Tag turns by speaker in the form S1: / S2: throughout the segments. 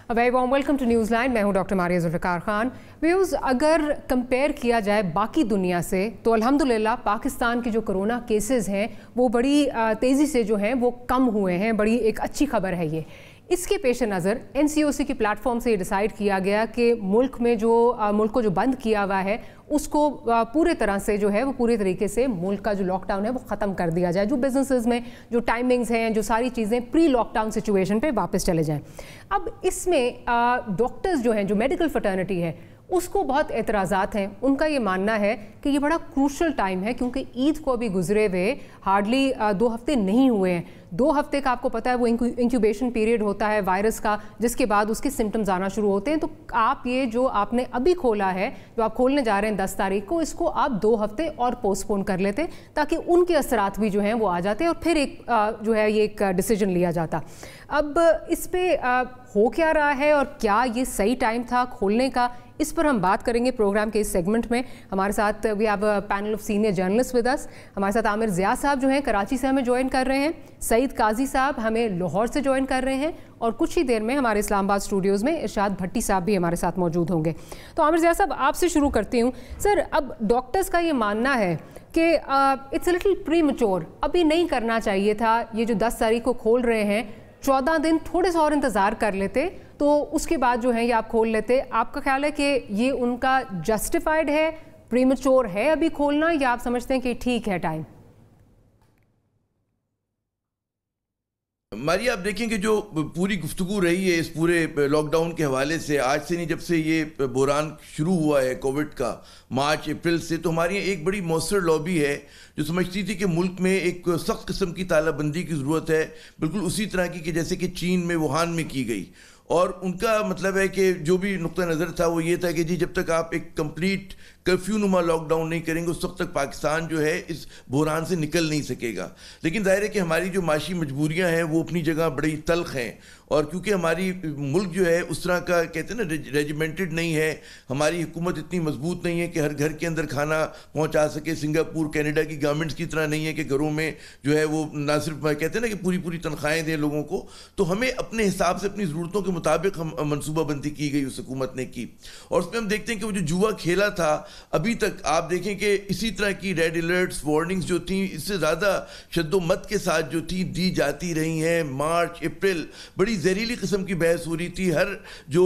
S1: Very warm welcome to news line. मैं हूं doctor Maria Zulfiqar Khan. Views, अगर कंपेयर किया जाए बाकी दुनिया से तो अल्हम्दुलिल्लाह पाकिस्तान के जो कोरोना केसेस हैं वो बड़ी तेज़ी से जो हैं वो कम हुए हैं। बड़ी एक अच्छी खबर है ये। इसके पेश नज़र NCOC के प्लेटफॉर्म से ये डिसाइड किया गया कि मुल्क को जो बंद किया हुआ है उसको पूरे तरह से जो है वो पूरे तरीके से मुल्क का जो लॉकडाउन है वो ख़त्म कर दिया जाए। जो बिजनेसेस में जो टाइमिंग्स हैं, जो सारी चीज़ें प्री लॉकडाउन सिचुएशन पे वापस चले जाएं। अब इसमें डॉक्टर्स जो हैं, जो मेडिकल फटर्निटी है, उसको बहुत एतराज़ात हैं। उनका ये मानना है कि ये बड़ा क्रूशल टाइम है क्योंकि ईद को अभी गुजरे हुए हार्डली 2 हफ्ते नहीं हुए हैं। 2 हफ्ते का आपको पता है वो इंक्यूबेशन पीरियड होता है वायरस का, जिसके बाद उसके सिम्टम्स आना शुरू होते हैं। तो आप ये जो आपने अभी खोला है, जो आप खोलने जा रहे हैं 10 तारीख को, इसको आप 2 हफ्ते और पोस्टपोन कर लेते ताकि उनके असरात भी जो हैं वो आ जाते और फिर एक जो है ये एक डिसीजन लिया जाता। अब इस पर हो क्या रहा है और क्या ये सही टाइम था खोलने का, इस पर हम बात करेंगे प्रोग्राम के इस सेगमेंट में। हमारे साथ we have a panel of senior journalist with us. हमारे साथ आमिर ज़िया साहब जो हैं कराची से हमें ज्वाइन कर रहे हैं, सईद काजी साहब हमें लाहौर से ज्वाइन कर रहे हैं और कुछ ही देर में हमारे इस्लामाबाद स्टूडियोज़ में इरशाद भट्टी साहब भी हमारे साथ मौजूद होंगे। तो आमिर ज़िया साहब, आपसे शुरू करती हूँ। सर, अब डॉक्टर्स का ये मानना है कि इट्स अ लिटिल प्रीमैच्योर, अभी नहीं करना चाहिए था। ये जो 10 तारीख को खोल रहे हैं, 14 दिन थोड़े सा और इंतज़ार कर लेते तो उसके बाद जो है ये आप खोल लेते। आपका ख्याल है कि ये उनका जस्टिफाइड है, प्रीमैच्योर है अभी खोलना, या आप समझते हैं कि ठीक है टाइम?
S2: मारिया, आप देखें कि जो पूरी गुफ्तगू रही है इस पूरे लॉकडाउन के हवाले से, आज से नहीं, जब से ये बहरान शुरू हुआ है कोविड का, मार्च अप्रैल से, तो हमारी एक बड़ी मौसर लॉबी है जो समझती थी कि मुल्क में एक सख्त किस्म की तालाबंदी की ज़रूरत है, बिल्कुल उसी तरह की कि जैसे कि चीन में, वुहान में की गई। और उनका मतलब है कि जो भी नुक्ता नज़र था वो ये था कि जी जब तक आप एक कंप्लीट कर्फ्यू नुमा लॉकडाउन नहीं करेंगे उस वक्त तक पाकिस्तान जो है इस बहरान से निकल नहीं सकेगा। लेकिन जाहिर है कि हमारी जो माशी मजबूरियां हैं वो अपनी जगह बड़ी तल्ख हैं, और क्योंकि हमारी मुल्क जो है उस तरह का कहते हैं ना रेजिमेंटेड नहीं है, हमारी हुकूमत इतनी मजबूत नहीं है कि हर घर के अंदर खाना पहुंचा सके। सिंगापुर, कनाडा की गवर्नमेंट्स की तरह नहीं है कि घरों में जो है वो ना सिर्फ कहते हैं ना कि पूरी पूरी तनख्वाहें दें लोगों को। तो हमें अपने हिसाब से अपनी ज़रूरतों के मुताबिक हम मनसूबाबंदी की गई उस हुकूमत ने की, और उसमें हम देखते हैं कि वो जो जुआ खेला था अभी तक, आप देखें कि इसी तरह की रेड अलर्ट्स, वार्निंग्स जो थी, इससे ज़्यादा शद्दोमत के साथ जो थी दी जाती रही हैं। मार्च अप्रैल बड़ी जहरीली किस्म की बहस हो रही थी। हर जो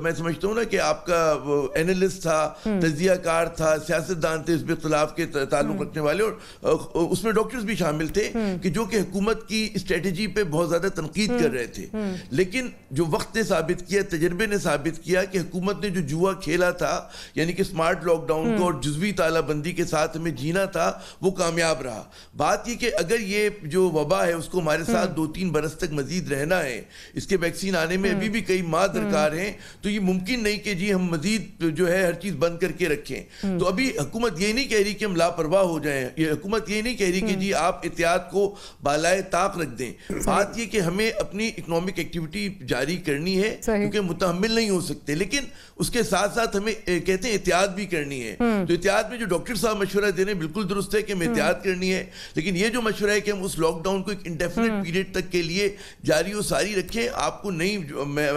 S2: मैं समझता हूँ ना कि आपका एनालिस्ट था, तज्जियाकार था, सियासतदान थे, इस पर इख्तिलाफ के ताल्लुक रखने वाले, और उसमें डॉक्टर्स भी शामिल थे कि जो कि हुकूमत की स्ट्रेटजी पे बहुत ज़्यादा तनकीद कर रहे थे। लेकिन जो वक्त ने साबित किया, तजर्बे ने साबित किया कि हुकूमत ने जो जुआ खेला था, यानी कि स्मार्ट लॉकडाउन को और जुज़वी तालाबंदी के साथ हमें जीना था, वो कामयाब रहा। बात ये कि अगर ये जो वबा है उसको हमारे साथ 2-3 बरस तक मजीद रहना है, इसके वैक्सीन आने में अभी भी कई माह दरकार हैं, तो ये मुमकिन नहीं कि जी हम मजीद जो है हर चीज़ बंद करके रखें। तो अभी हुकूमत ये नहीं कह रही कि हम लापरवाह हो जाएं, ये हुकूमत ये नहीं कह रही कि जी आप एहतियात को बालाए ताक रख दें। बात ये कि हमें अपनी इकोनॉमिक एक्टिविटी जारी करनी है क्योंकि मुतहम्मिल नहीं हो सकते, लेकिन उसके साथ साथ हमें कहते हैं एहतियात भी करनी है। तो एहतियात में जो डॉक्टर साहब मशवरा दे रहे हैं बिल्कुल दुरुस्त है कि हमें एहतियात करनी है, लेकिन ये जो मशवरा है कि हम उस लॉकडाउन को एक इंडेफिनिट पीरियड तक के लिए जारी और सारी रखें। आपको नहीं,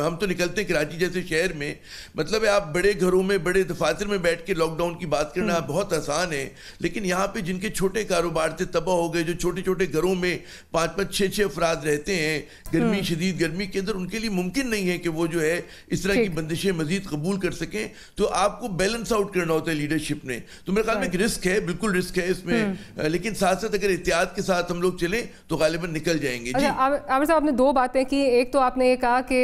S2: हम तो निकलते हैं कराची जैसे शहर में, मतलब है आप बड़े घरों में, बड़े दफातर में बैठ के लॉकडाउन की बात करना बहुत आसान है, लेकिन यहाँ पे जिनके छोटे कारोबार थे तबाह हो गए, जो छोटे छोटे घरों में 5-5, 6-6 अफराद रहते हैं गर्मी, शदीद गर्मी के अंदर, उनके लिए मुमकिन नहीं है कि वो जो है इस तरह की बंदिशें मजीद कबूल कर सकें। तो आपको बैलेंस आउट करना होता है लीडरशिप ने। तो मेरे ख्याल में एक रिस्क है, बिल्कुल रिस्क है इसमें, लेकिन साथ साथ अगर एहतियात के साथ हम लोग चलें तो गालिबन निकल जाएंगे।
S1: अच्छा, आमिर साहब, आपने 2 बातें की। एक तो आपने ये कहा कि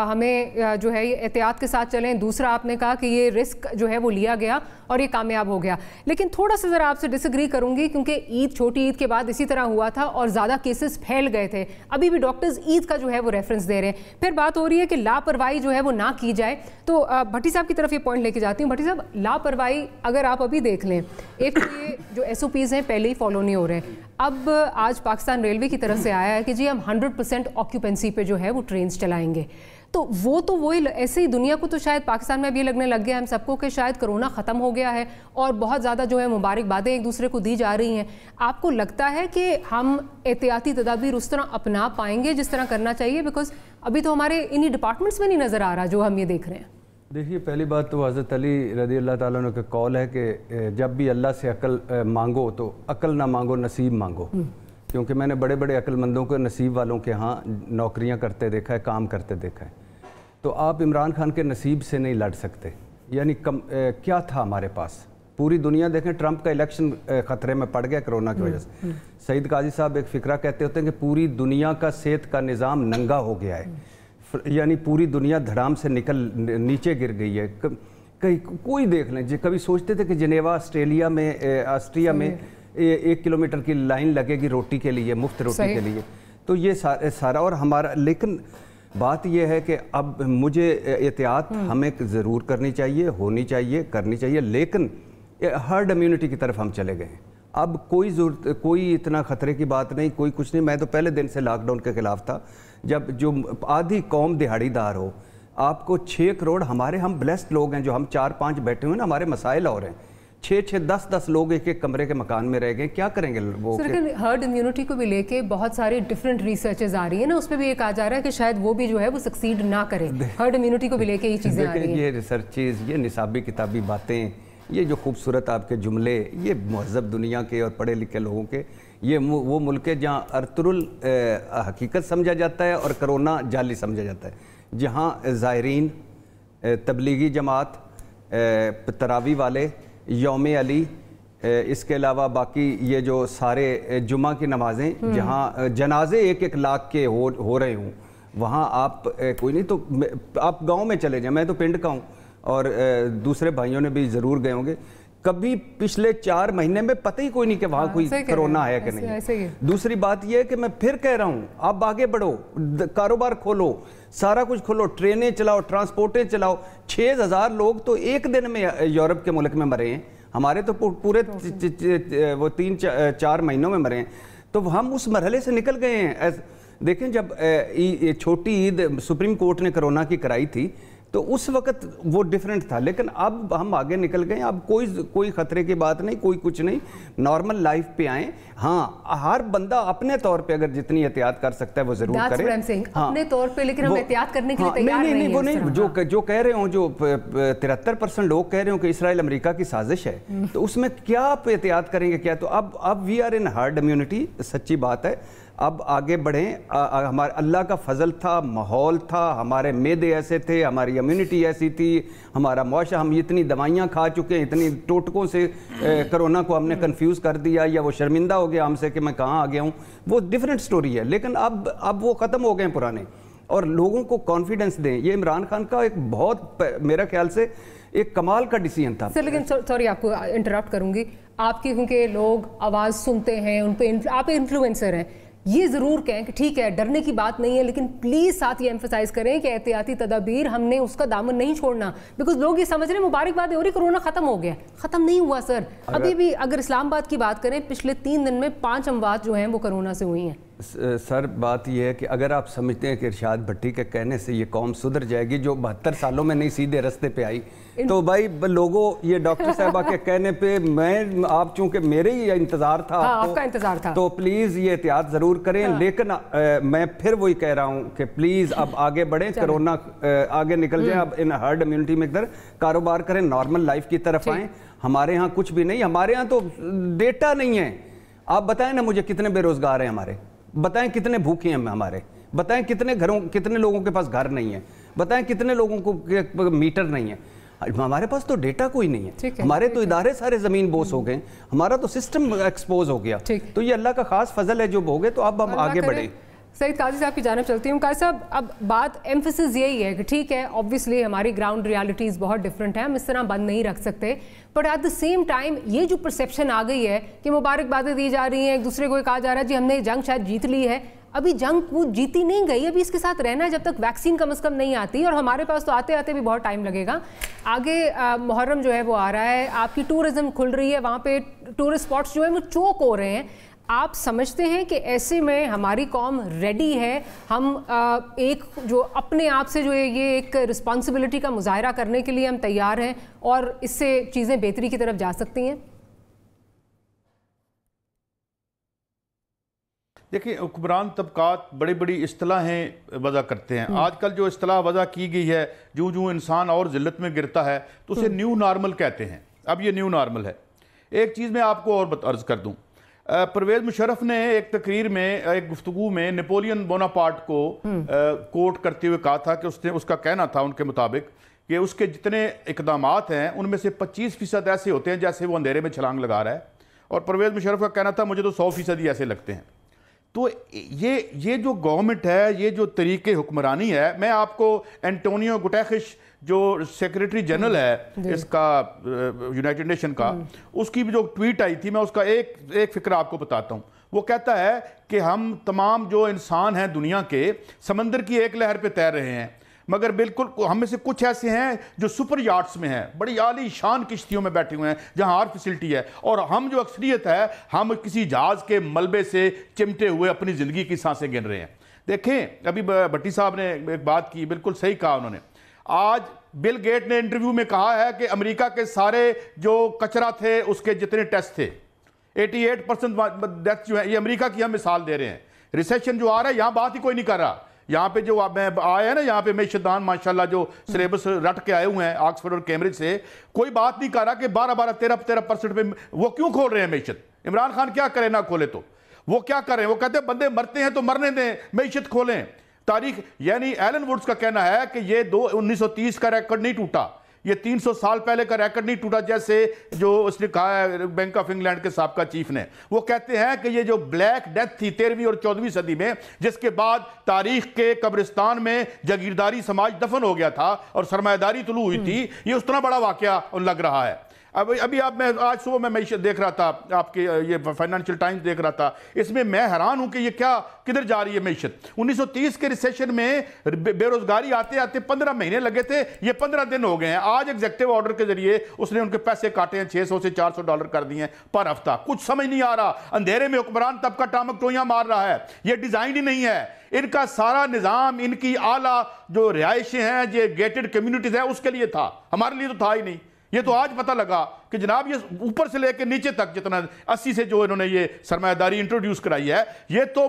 S1: हमें जो है एहतियात के साथ चलें, दूसरा आपने कहा कि ये रिस्क जो है वो लिया गया और ये कामयाब हो गया। लेकिन थोड़ा सा ज़रा आपसे डिसएग्री करूंगी क्योंकि ईद, छोटी ईद के बाद इसी तरह हुआ था और ज़्यादा केसेस फैल गए थे। अभी भी डॉक्टर्स ईद का जो है वो रेफरेंस दे रहे हैं। फिर बात हो रही है कि लापरवाही जो है वो ना की जाए। तो भट्टी साहब की तरफ ये पॉइंट लेके जाती हूँ। भट्टी साहब, लापरवाही अगर आप अभी देख लें, एक तो ये जो SOPs हैं पहले ही फॉलो नहीं हो रहे हैं। अब आज पाकिस्तान रेलवे की तरफ से आया है कि जी हम 100% ऑक्यूपेंसी पे जो है वो ट्रेन्स चलाएंगे। تو وہی ایسے ہی دنیا کو تو شاید پاکستان میں بھی لگنے لگ گیا ہم سب کو کہ شاید کرونا ختم ہو گیا ہے اور بہت زیادہ جو ہے مبارکبادیں ایک دوسرے کو دی جا رہی ہیں. آپ کو لگتا ہے کہ ہم احتیاطی تدابیر اس طرح اپنا پائیں گے جس طرح کرنا چاہیے؟ بیکاز ابھی تو ہمارے انہی ڈپارٹمنٹس میں نہیں نظر آ رہا جو ہم یہ دیکھ رہے ہیں.
S3: دیکھیے پہلی بات تو حضرت علی رضی اللہ تعالیٰ عنہ کا قول ہے کہ جب بھی اللہ سے عقل مانگو تو عقل نہ مانگو نصیب مانگو. کیونکہ میں نے بڑے بڑے عقل مندوں کو نصیب والوں کے ہاں نوکریاں کرتے دیکھا ہے, کام کرتے دیکھا ہے. تو آپ عمران خان کے نصیب سے نہیں لڑ سکتے. یعنی کیا تھا ہمارے پاس؟ پوری دنیا دیکھیں, ٹرمپ کا الیکشن خطرے میں پڑ گیا کرونا کی وجہ سے. سعید قاضی صاحب ایک فقرہ کہتے ہوتے ہیں کہ پوری دنیا کا صحت کا نظام ننگا ہو گیا ہے. یعنی پوری دنیا دھڑام سے نکل نیچے گر گئی ہے. کوئی دیکھ لیں, کبھی سوچتے تھے کہ جنیوا آسٹریا میں 1 کلومیٹر کی لائن لگے گی روٹی کے لیے, مفت روٹی کے لیے. تو یہ سارا اور ہمارا, لیکن بات یہ ہے کہ اب مجھے احتیاط ہمیں ضرور کرنی چاہیے, ہونی چاہیے, کرنی چاہیے, لیکن ہرڈ امیونٹی کی طرف ہم چلے گئے ہیں. اب کوئی اتنا خطرے کی بات نہیں, کوئی کچھ نہیں. میں تو پہلے دن سے لاک ڈاؤن کے خلاف تھا. جب جو آدھی قوم دہاڑی دار ہو, آپ کو 6 کروڑ ہمارے, ہم بلیسڈ لوگ ہیں جو ہم 4-5 بیٹھے ہوئے نا, ہمارے مسائل اور ہیں. 6-6, 10-10 لوگ ایک کمرے کے مکان میں رہ گئے, کیا کریں گے وہ؟
S1: لیکن ہرڈ امیونٹی کو بھی لے کے بہت سارے ڈفرینٹ ریسرچز آ رہی ہیں نا, اس پہ بھی یہ کہا جا رہا ہے کہ شاید وہ بھی جو ہے وہ سکسیڈ نہ کرے. ہرڈ امیونٹی کو بھی لے کے یہ چیزیں آ رہی ہیں.
S3: یہ ریسرچز, یہ نصابی کتابی باتیں, یہ جو خوبصورت آپ کے جملے, یہ مہذب دنیا کے اور پڑھے لکھے لوگوں کے, یہ وہ ملک ہے جہاں ارطغرل حقیقت سمجھا جاتا ہے اور کرونا جعلی سمجھا جاتا ہے. جہاں زائرین, تبلیغی جماعت, تراویح والے, یوم علی, اس کے علاوہ باقی یہ جو سارے جمعہ کی نمازیں, جہاں جنازے 1-1 لاکھ کے ہو رہے ہوں, وہاں آپ کوئی نہیں. تو آپ گاؤں میں چلے جائیں, میں تو پنڈ کا ہوں اور دوسرے بھائیوں نے بھی ضرور گئے ہوں گے, کبھی پچھلے 4 مہینے میں پتہ ہی کوئی نہیں کہ وہاں کوئی کرونا ہے کہ نہیں. دوسری بات یہ ہے کہ میں پھر کہہ رہا ہوں, آپ آگے بڑھو, کاروبار کھولو, سارا کچھ کھولو, ٹرینیں چلاؤ, ٹرانسپورٹیں چلاؤ. 6000 لوگ تو ایک دن میں یورپ کے ملک میں مرے ہیں, ہمارے تو پورے وہ 3-4 مہینوں میں مرے ہیں. تو ہم اس مرحلے سے نکل گئے ہیں. دیکھیں جب چھوٹی عید سپریم کورٹ نے کرونا کی کرائی تھی تو اس وقت وہ ڈیفرنٹ تھا, لیکن اب ہم آگے نکل گئے. اب کوئی خطرے کی بات نہیں, کوئی کچھ نہیں, نارمل لائف پہ آئیں. ہاں ہر بندہ اپنے طور پہ اگر جتنی احتیاط کر سکتا ہے وہ ضرور کرے
S1: اپنے طور پہ, لیکن ہم احتیاط کرنے کے لیے تیار نہیں.
S3: وہ نہیں, جو کہہ رہے ہوں, جو 73% لوگ کہہ رہے ہوں کہ اسرائیل امریکہ کی سازش ہے, تو اس میں کیا آپ احتیاط کریں گے؟ کیا تو اب we are in herd immunity, سچی بات ہے. اب آگے بڑھیں. ہمارے اللہ کا فضل تھا, ماحول تھا, ہمارے معدے ایسے تھے, ہماری امیونٹی ایسی تھی, ہمارا معاشرہ, ہم اتنی دوائیاں کھا چکے ہیں, اتنی ٹوٹکوں سے کرونا کو ہم نے کنفیوز کر دیا, یا وہ شرمندہ ہو گیا ہم سے کہ میں کہاں آ گیا ہوں, وہ ڈیفرنٹ سٹوری ہے. لیکن اب وہ ختم ہو گئے ہیں پرانے, اور لوگوں کو کانفیڈنس دیں. یہ عمران خان کا ایک بہت, میرا خیال سے ایک کمال کا ڈیسیژن تھا.
S1: سر لیکن سوری آپ کو انٹرپٹ کروں گی, آپ کی کیونکہ لوگ آواز سنتے ہیں, ان پہ آپ انفلوئنسر ہیں, یہ ضرور کہیں کہ ٹھیک ہے ڈرنے کی بات نہیں ہے, لیکن پلیز ساتھ یہ ایمفسائز کریں کہ احتیاطی تدابیر ہم نے اس کا دامن نہیں چھوڑنا. بیکاز لوگ یہ سمجھ رہے ہیں مبارکباد ہو رہی, کرونا ختم ہو گیا. ختم نہیں ہوا سر. ابھی بھی اگر اسلام آباد کی بات کریں, پچھلے 3 دن میں 5 اموات جو ہیں وہ کرونا سے ہوئی ہیں.
S3: سر بات یہ ہے کہ اگر آپ سمجھتے ہیں کہ ارشاد بھٹی کے کہنے سے یہ قوم سدھر جائے گی جو 72 سالوں میں نہیں سیدھے رستے پہ آئی, تو بھائی لوگوں, یہ ڈاکٹر صاحبہ کے کہنے پہ آپ چونکہ میرے ہی انتظار تھا,
S1: آپ کا انتظار تھا,
S3: تو پلیز یہ احتیاط ضرور کریں. لیکن میں پھر وہی کہہ رہا ہوں کہ پلیز اب آگے بڑھیں, کرونا آگے نکل جائیں. اب ان ہرڈ امیونٹی میں ادھر کاروبار کریں, نارمل لائف کی طرف آئیں. ہمارے ہاں کچھ بھی نہیں, ہمارے ہاں تو ڈیٹا نہیں ہے. آپ بتائیں نا مجھے کتنے بے روزگار ہیں ہمارے, بتائیں کتنے بھوکے ہیں ہمارے, بتائیں کتنے لوگوں کے پاس گھر نہیں ہے, بتائیں کتنے لوگوں کو میٹر نہیں ہے. ہمارے پاس تو ڈیٹا کوئی نہیں ہے. ہمارے تو ادارے سارے زمین بوس ہو گئے, ہمارا تو سسٹم ایکسپوز ہو گیا. تو یہ اللہ کا خاص فضل ہے جو ہو گئے. تو اب ہم آگے بڑھیں.
S1: سعید قاضی صاحب کی جانب چلتی ہوں. قاضی صاحب اب بات ایمفسس یہی ہے کہ ٹھیک ہے obviously ہماری گراؤنڈ ریالٹیز بہت ڈفرینٹ ہیں, ہم اس طرح بند نہیں رکھ سکتے, but at the same time یہ جو پرسیپشن آ گئی ہے کہ مبارکبادیں دی جا رہی ہیں, ایک دوسرے کو کہا جا رہا ہے جی ہم نے جنگ شاید جیت لی ہے. ابھی جنگ وہ جیتی نہیں گئی, ابھی اس کے ساتھ رہنا ہے جب تک ویکسین کم از کم نہیں آتی, اور ہمارے پاس تو آتے آتے بھی بہت ٹائم لگے گا. آگے محرم جو ہے وہ آ رہا ہے, آپ کی ٹورزم کھل رہی ہے, وہاں پہ ٹورسٹ اسپاٹس جو ہیں وہ چوک ہو رہے ہیں. आप समझते हैं कि ऐसे में हमारी कौम रेडी है, हम एक जो अपने आप से जो है ये एक रिस्पॉन्सिबिलिटी का मुजाहरा करने के लिए हम तैयार हैं और इससे चीज़ें बेहतरी की तरफ जा सकती हैं?
S4: देखिए, हुक्मरान तबकात बड़ी बड़ी इस्तिलाहें वज़ा करते हैं। आजकल जो इस्तिलाह वज़ा की गई है, जो जो इंसान और ज़िल्लत में गिरता है तो उसे न्यू नॉर्मल कहते हैं। अब ये न्यू नॉर्मल है। एक चीज़ मैं आपको और अर्ज़ कर दूँ, परवेज़ मुशर्रफ ने एक तकरीर में, एक गुफ्तगू में नेपोलियन बोनापार्ट को कोट करते हुए कहा था कि उसका कहना था उनके मुताबिक कि उसके जितने इक़दामात हैं उनमें से 25% ऐसे होते हैं जैसे वो अंधेरे में छलांग लगा रहा है, और परवेज़ मुशर्रफ का कहना था मुझे तो 100% ही ऐसे लगते हैं। तो ये जो गवर्नमेंट है, ये जो तरीके हुक्मरानी है, मैं आपको एंटोनियो गुटेरेश जो सेक्रेटरी जनरल है इसका यूनाइटेड नेशन का, उसकी भी जो ट्वीट आई थी, मैं उसका एक फिक्रा आपको बताता हूँ। वो कहता है कि हम तमाम जो इंसान हैं दुनिया के, समंदर की एक लहर पे तैर रहे हैं, मगर बिल्कुल हम में से कुछ ऐसे हैं जो सुपर याट्स में हैं, बड़ी आली शान किश्तियों में बैठे हुए हैं जहां हर फैसिलिटी है, और हम जो अक्सरियत है, हम किसी जहाज के मलबे से चिमटे हुए अपनी ज़िंदगी की सांसें गिन रहे हैं। देखें, अभी भट्टी साहब ने एक बात की, बिल्कुल सही कहा उन्होंने। आज बिल गेट ने इंटरव्यू में कहा है कि अमेरिका के सारे जो कचरा थे उसके जितने टेस्ट थे, 88% डेथ जो है, ये अमेरिका की हम मिसाल दे रहे हैं। रिसेशन जो आ रहा है यहाँ बात ही कोई नहीं कर रहा। यहाँ पे जो आए हैं ना, यहाँ पे मैशदान माशाल्लाह जो सिलेबस रट के आए हुए हैं ऑक्सफोर्ड और कैम्ब्रिज से, कोई बात नहीं कर रहा कि 12-13% पे वो क्यों खोल रहे हैं मैशत। इमरान खान क्या करे ना खोले तो, वो क्या कर रहे हैं? वो कहते हैं बंदे मरते हैं तो मरने दें, मैशत खोलें। तारीख यानी एलन वुड्स का कहना है कि ये 1930 का रिकॉर्ड नहीं टूटा, ये 300 साल पहले का रिकॉर्ड नहीं टूटा, जैसे जो उसने कहा है बैंक ऑफ इंग्लैंड के साबका चीफ ने। वो कहते हैं कि ये जो ब्लैक डेथ थी 13वीं और 14वीं सदी में, जिसके बाद तारीख के कब्रिस्तान में जागीरदारी समाज दफन हो गया था और सरमायादारी तुलू हुई थी, ये उतना बड़ा वाकया लग रहा है। अभी मैं आज सुबह मैं मैशत देख रहा था, आपके ये फाइनेंशियल टाइम्स देख रहा था, इसमें मैं हैरान हूं कि ये क्या किधर जा रही है मैशत। 1930 के रिसेशन में बेरोजगारी आते आते 15 महीने लगे थे, ये 15 दिन हो गए हैं। आज एग्जीक्यूटिव ऑर्डर के जरिए उसने उनके पैसे काटे हैं, $600 से $400 कर दिए हैं पर हफ्ता। कुछ समझ नहीं आ रहा, अंधेरे में हुक्मरान तबका टामक टोइयां मार रहा है। ये डिजाइन ही नहीं है, इनका सारा निजाम, इनकी आला जो रिहायशें हैं, जो गेटेड कम्युनिटीज है, उसके लिए था, हमारे लिए तो था ही नहीं। ये तो आज पता लगा कि जनाब ये ऊपर से लेकर नीचे तक जितना 80 से जो इन्होंने ये सरमायादारी इंट्रोड्यूस कराई है, ये तो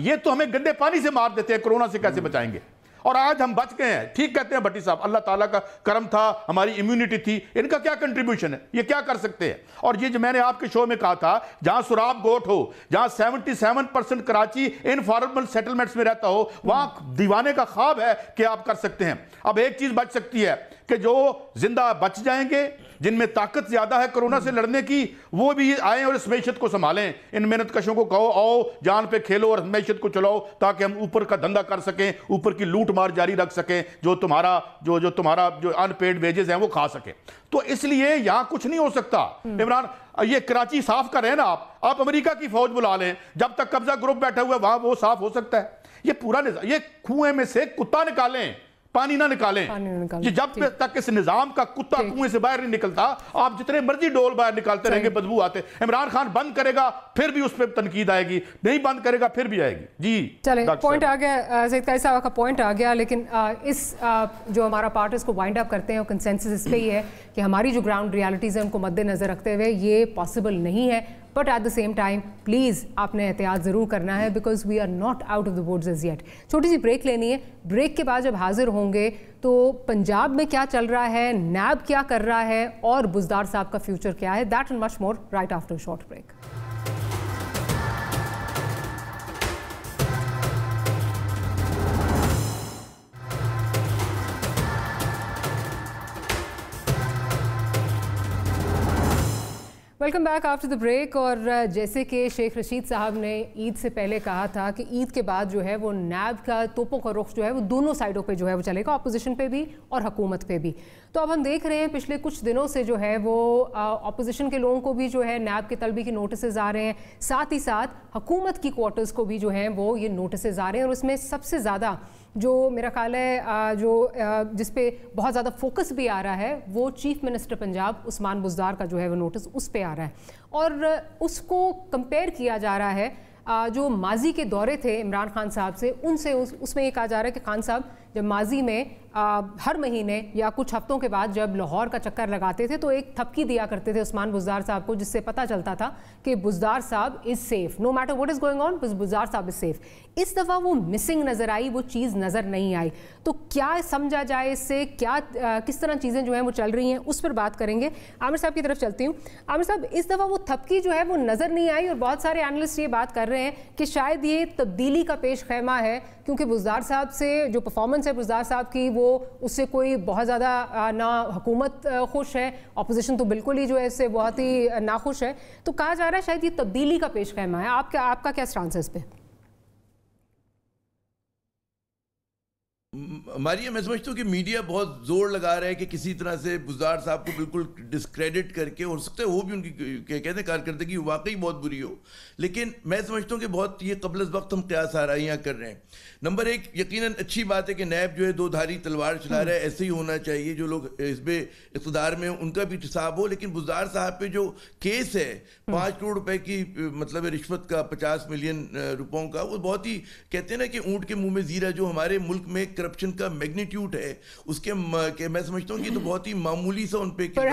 S4: ये तो हमें गंदे पानी से मार देते हैं, कोरोना से कैसे बचाएंगे? और आज हम बच गए हैं। ठीक कहते हैं भट्टी साहब, अल्लाह ताला का करम था, हमारी इम्यूनिटी थी। इनका क्या कंट्रीब्यूशन है, ये क्या कर सकते हैं? और ये जो मैंने आपके शो में कहा था, जहां सुराब गोट हो, जहां 77% कराची इनफॉर्मल सेटलमेंट्स में रहता हो, वहां दीवाने का ख्वाब है कि आप कर सकते हैं। अब एक चीज बच सकती है कि जो जिंदा बच जाएंगे, जिनमें ताकत ज्यादा है कोरोना से लड़ने की, वो भी आए और इस मैशत को संभालें। इन मेहनत कशों को कहो आओ जान पे खेलो और मैशत को चलाओ, ताकि हम ऊपर का धंधा कर सकें, ऊपर की लूट मार जारी रख सकें, जो तुम्हारा जो अनपेड वेजेस हैं वो खा सके। तो इसलिए यहां कुछ नहीं हो सकता। इमरान, ये कराची साफ कर रहे हैं ना आप अमेरिका की फौज बुला लें, जब तक कब्जा ग्रुप बैठा हुआ है वहां वो साफ हो सकता है। ये पूरा ये कुएं में से कुत्ता निकालें, पानी ना निकालें। कि जब तक इस निजाम का कुत्ता कुएं से बाहर नहीं निकलता, आप जितने मर्जी डोल बाहर निकालते रहेंगे, बदबू आते। इमरान खान बंद करेगा फिर भी उस पर तनकीद आएगी, नहीं बंद करेगा फिर भी आएगी। जी
S1: चले, पॉइंट आ गया, सईद काजी साहब का पॉइंट आ गया, लेकिन इस जो हमारा पार्ट इसको वाइंड अप करते हैं और कंसेंसस इस पे ही है कि हमारी जो ग्राउंड रियलिटीज़ है उनको मद्देनजर रखते हुए ये पॉसिबल नहीं है। But at the same time please आपने एहतियात ज़रूर करना है, because we are not out of the woods as yet. छोटी सी ब्रेक लेनी है, ब्रेक के बाद जब हाजिर होंगे तो पंजाब में क्या चल रहा है, नैब क्या कर रहा है और बुज़दार साहब का फ्यूचर क्या है, that and much more right after short break. Welcome back after the break. और जैसे कि शेख रशीद साहब ने ईद से पहले कहा था कि ईद के बाद जो है वो नैब का तोपों का रुख जो है वो दोनों साइडों पे जो है वो चलेगा, अपोजिशन पे भी और हुकूमत पे भी। तो अब हम देख रहे हैं पिछले कुछ दिनों से जो है वो अपोजिशन के लोगों को भी जो है नैब के तलबी के नोटिस आ रहे हैं, साथ ही साथ हुकूमत की क्वार्टर्स को भी जो है वो ये नोटिस आ रहे हैं। और उसमें सबसे ज़्यादा जो मेरा ख्याल है जिस पे बहुत ज़्यादा फोकस भी आ रहा है वो चीफ मिनिस्टर पंजाब उस्मान बुज़दार का जो है वो नोटिस उस पे आ रहा है और उसको कंपेयर किया जा रहा है जो माजी के दौरे थे इमरान खान साहब से उनसे। उसमें ये कहा जा रहा है कि खान साहब जब माजी में हर महीने या कुछ हफ्तों के बाद जब लाहौर का चक्कर लगाते थे तो एक थपकी दिया करते थे उस्मान बुज़दार साहब को, जिससे पता चलता था कि बुज़दार साहब is safe, no matter what is going on, Buzdar साहब इज़ सेफ। इस दफ़ा वो मिसिंग नज़र आई, वो चीज़ नज़र नहीं आई। तो क्या समझा जाए इससे, क्या किस तरह चीज़ें जो हैं वो चल रही हैं, उस पर बात करेंगे। आमिर साहब की तरफ चलती हूँ। आमिर साहब, इस दफ़ा वो थपकी जो है वो नज़र नहीं आई और बहुत सारे एनालिस्ट ये बात कर रहे हैं कि शायद ये तब्दीली का पेश खैमा है, क्योंकि बुज़दार साहब से जो परफॉर्मेंस है बुज़दार साहब की, वो उससे कोई बहुत ज़्यादा ना हुकूमत खुश है, अपोजिशन तो बिल्कुल ही जो है इससे बहुत ही नाखुश है। तो कहा जा रहा है शायद ये तब्दीली का पेश खैमा है। आपका क्या स्टांस है इस पे?
S2: मारिया, मैं समझता हूँ कि मीडिया बहुत जोर लगा रहा है कि किसी तरह से बुज़दार साहब को बिल्कुल डिस्क्रेडिट करके, हो सकता है वो भी उनकी कहते हैं कारकर्दगी वाकई बहुत बुरी हो, लेकिन मैं समझता हूँ कि बहुत ये क़ब्ल अज़ वक्त हम क़यास आराइयाँ कर रहे हैं। नंबर एक, यकीनन अच्छी बात है कि नैब जो है दो धारी तलवार चला रहा है, ऐसे ही होना चाहिए। जो लोग हिज़्ब इक़्तिदार में उनका भी हिसाब हो, लेकिन बुज़दार साहब पे जो केस है 5 करोड़ रुपए की मतलब रिश्वत का, 50 मिलियन रुपयों का, वो बहुत ही कहते हैं ना कि ऊँट के मुँह में ज़ीरा, जो हमारे मुल्क में करप्शन का मैग्नीट्यूड है उसके मैं समझता हूँ कि तो बहुत ही मामूली सा उन पे जाहिर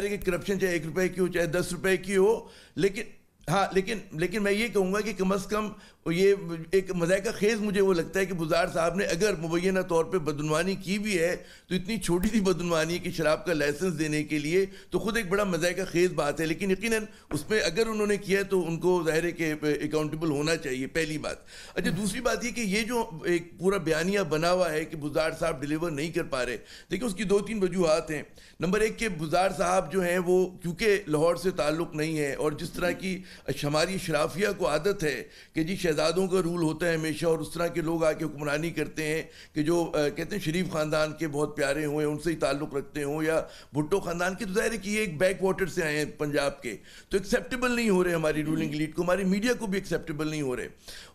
S2: है कि करप्शन चाहे 1 रुपए की हो चाहे 10 रुपए की हो, लेकिन मैं ये कहूँगा कि कम से कम ये एक मज़ाक़ा खेज़ मुझे वो लगता है कि बुज़दार साहब ने अगर मुबैना तौर पे बदनवानी की भी है तो इतनी छोटी सी बदनवानी कि शराब का लाइसेंस देने के लिए, तो खुद एक बड़ा मज़ाक़ा खेज़ बात है, लेकिन यकीनन उसमें अगर उन्होंने किया तो उनको ज़ाहिर है कि अकाउंटेबल होना चाहिए, पहली बात। अच्छा, दूसरी बात ये कि ये जो एक पूरा बयानिया बना हुआ है कि बुज़दार साहब डिलीवर नहीं कर पा रहे, देखिए उसकी 2-3 वजूहात हैं। नंबर एक कि बुज़दार साहब जो हैं वो क्योंकि लाहौर से ताल्लुक़ नहीं है, और जिस तरह की हमारी शराफिया को आदत है कि जी शहजादों का रूल होता है हमेशा, और उस तरह के लोग आके हुक्मरानी करते हैं कि जो कहते हैं शरीफ ख़ानदान के बहुत प्यारे हुए उनसे ही ताल्लुक़ रखते हों, या भुट्टो ख़ानदान के, तो ज़ाहिर है कि ये एक बैक वाटर से आए हैं पंजाब के, तो एक्सेप्टेबल नहीं हो रहे हमारी रूलिंग एलीट को, हमारी मीडिया को भी एक्सेप्टेबल नहीं हो रहे।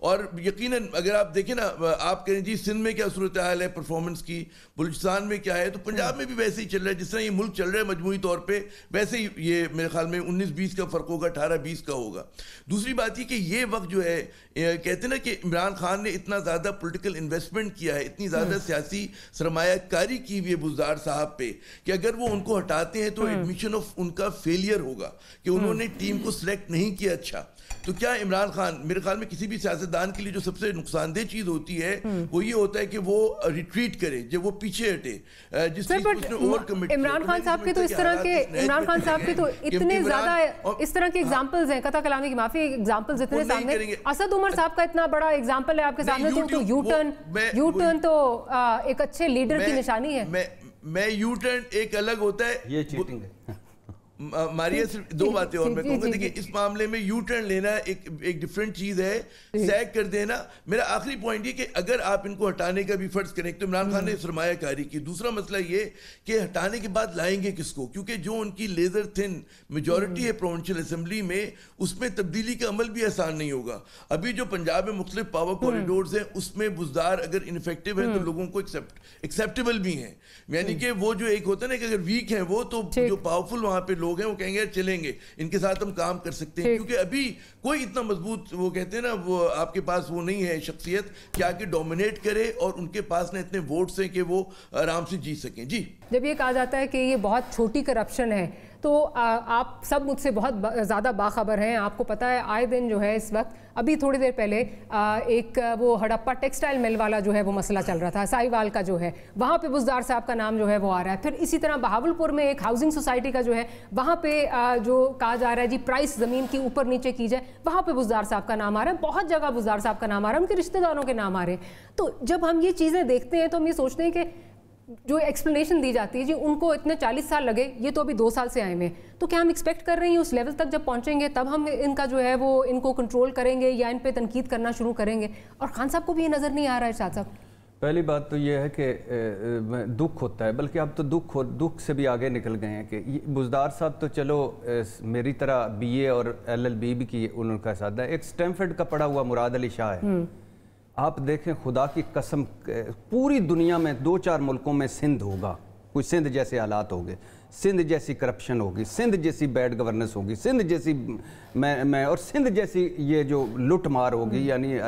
S2: और यकीनन अगर आप देखें ना, आप कहें जी सिंध में क्या सूरत हाल है परफॉर्मेंस की, बलूचिस्तान में क्या है, तो पंजाब में भी वैसे ही चल रहा है जिस तरह ये मुल्क चल रहा है मजमूई तौर पर, वैसे ही ये मेरे ख्याल में 19-20 का फ़र्क होगा, 18-20 का होगा। दूसरी बात ये कि ये वक्त जो है कहते हैं ना कि इमरान खान ने इतना ज़्यादा पॉलिटिकल इन्वेस्टमेंट किया है, इतनी ज़्यादा सियासी सरमायाकारी की हुई है बुज़दार साहब पे, कि अगर वो उनको हटाते हैं तो एडमिशन ऑफ उनका फेलियर होगा कि उन्होंने टीम को सिलेक्ट नहीं किया। अच्छा, तो क्या इमरान खान, मेरे ख्याल में किसी भी सियासतदान के लिए जो सबसे नुकसानदेह चीज़ होती है वो ये होता है कि वो रिट्रीट करे, जब वो पीछे हटे, जिस चीज़ को उसने ओवर कमिट।
S1: इमरान खान साहब के तो इस तरह के, इमरान खान साहब के तो इतने ज़्यादा इस तरह के एग्जाम्पल्स हैं, कथा कलामी की माफी, एग्जाम्पल्स इतने सामने। असद उमर साहब का इतना बड़ा एग्जाम्पल है आपके सामने, तो यू टर्न तो एक अच्छे लीडर की निशानी है।
S2: मैं यू टर्न एक अलग होता है,
S3: ये चीटिंग है।
S2: मारिया, सिर्फ 2 बातें और मैं कहूँगा। देखिए, इस मामले में यू टर्न लेना एक डिफरेंट चीज़ है, सैक कर देना। मेरा आखिरी पॉइंट ये कि अगर आप इनको हटाने का भी फर्ज करें तो इमरान खान ने सरमायाकारी की। दूसरा मसला ये कि हटाने के बाद लाएंगे किसको, क्योंकि जो उनकी लेजर थिन मेजॉरिटी है प्रोविंशियल असेंबली में, उसमें तब्दीली का अमल भी आसान नहीं होगा। अभी जो पंजाब में मुख्तलिफ पावर कॉरिडोर्स हैं उसमें बुज़दार अगर इनफेक्टिव है तो लोगों को एक्सेप्टेबल भी हैं, यानी कि वो जो एक होता है ना कि अगर वीक है वो, तो जो पावरफुल वहाँ पे लोग हैं वो कहेंगे चलेंगे, इनके साथ हम काम कर सकते हैं, क्योंकि अभी कोई इतना मजबूत, वो कहते हैं ना, वो आपके पास वो नहीं है शख्सियत कि आके डोमिनेट करे, और उनके पास ना इतने वोट्स हैं कि वो आराम से जीत सकें। जी,
S1: जब ये कहा जाता है कि ये बहुत छोटी करप्शन है, तो आप सब मुझसे बहुत ज़्यादा बाखबर हैं, आपको पता है आए दिन जो है इस वक्त, अभी थोड़ी देर पहले एक वो हड़प्पा टेक्सटाइल मिल वाला जो है वो मसला चल रहा था, साहिवाल का जो है, वहाँ पे बुज़दार साहब का नाम जो है वो आ रहा है। फिर इसी तरह बहावलपुर में एक हाउसिंग सोसाइटी का जो है, वहाँ पे जो कहा जा रहा है जी प्राइस ज़मीन की ऊपर नीचे की जाए, वहाँ पे बुज़दार साहब का नाम आ रहा है, बहुत जगह बुज़दार साहब का नाम आ रहा है, उनके रिश्तेदारों के नाम आ रहे हैं। तो जब हम ये चीज़ें देखते हैं तो हम ये सोचते हैं कि जो एक्सप्लेनेशन दी जाती है जी उनको इतने 40 साल लगे, ये तो अभी 2 साल से आए हैं, तो क्या हम एक्सपेक्ट कर रहे हैं उस लेवल तक जब पहुंचेंगे तब हम इनका जो है वो इनको कंट्रोल करेंगे या इन पे तनकीद करना शुरू करेंगे? और खान साहब को भी ये नज़र नहीं आ रहा है शाह साहब।
S3: पहली बात तो ये है कि दुख होता है, बल्कि अब तो दुख से भी आगे निकल गए हैं कि बुज़दार साहब तो चलो मेरी तरह BA और LLB भी की उनका सादा, एक स्टैनफोर्ड का पढ़ा हुआ मुराद अली शाह है। आप देखें, खुदा की कसम, पूरी दुनिया में 2-4 मुल्कों में सिंध होगा, कोई सिंध जैसे हालात हो गए, सिंध जैसी करप्शन होगी, सिंध जैसी बैड गवर्नेंस होगी, सिंध जैसी मैं और सिंध जैसी ये जो लूट मार होगी, यानी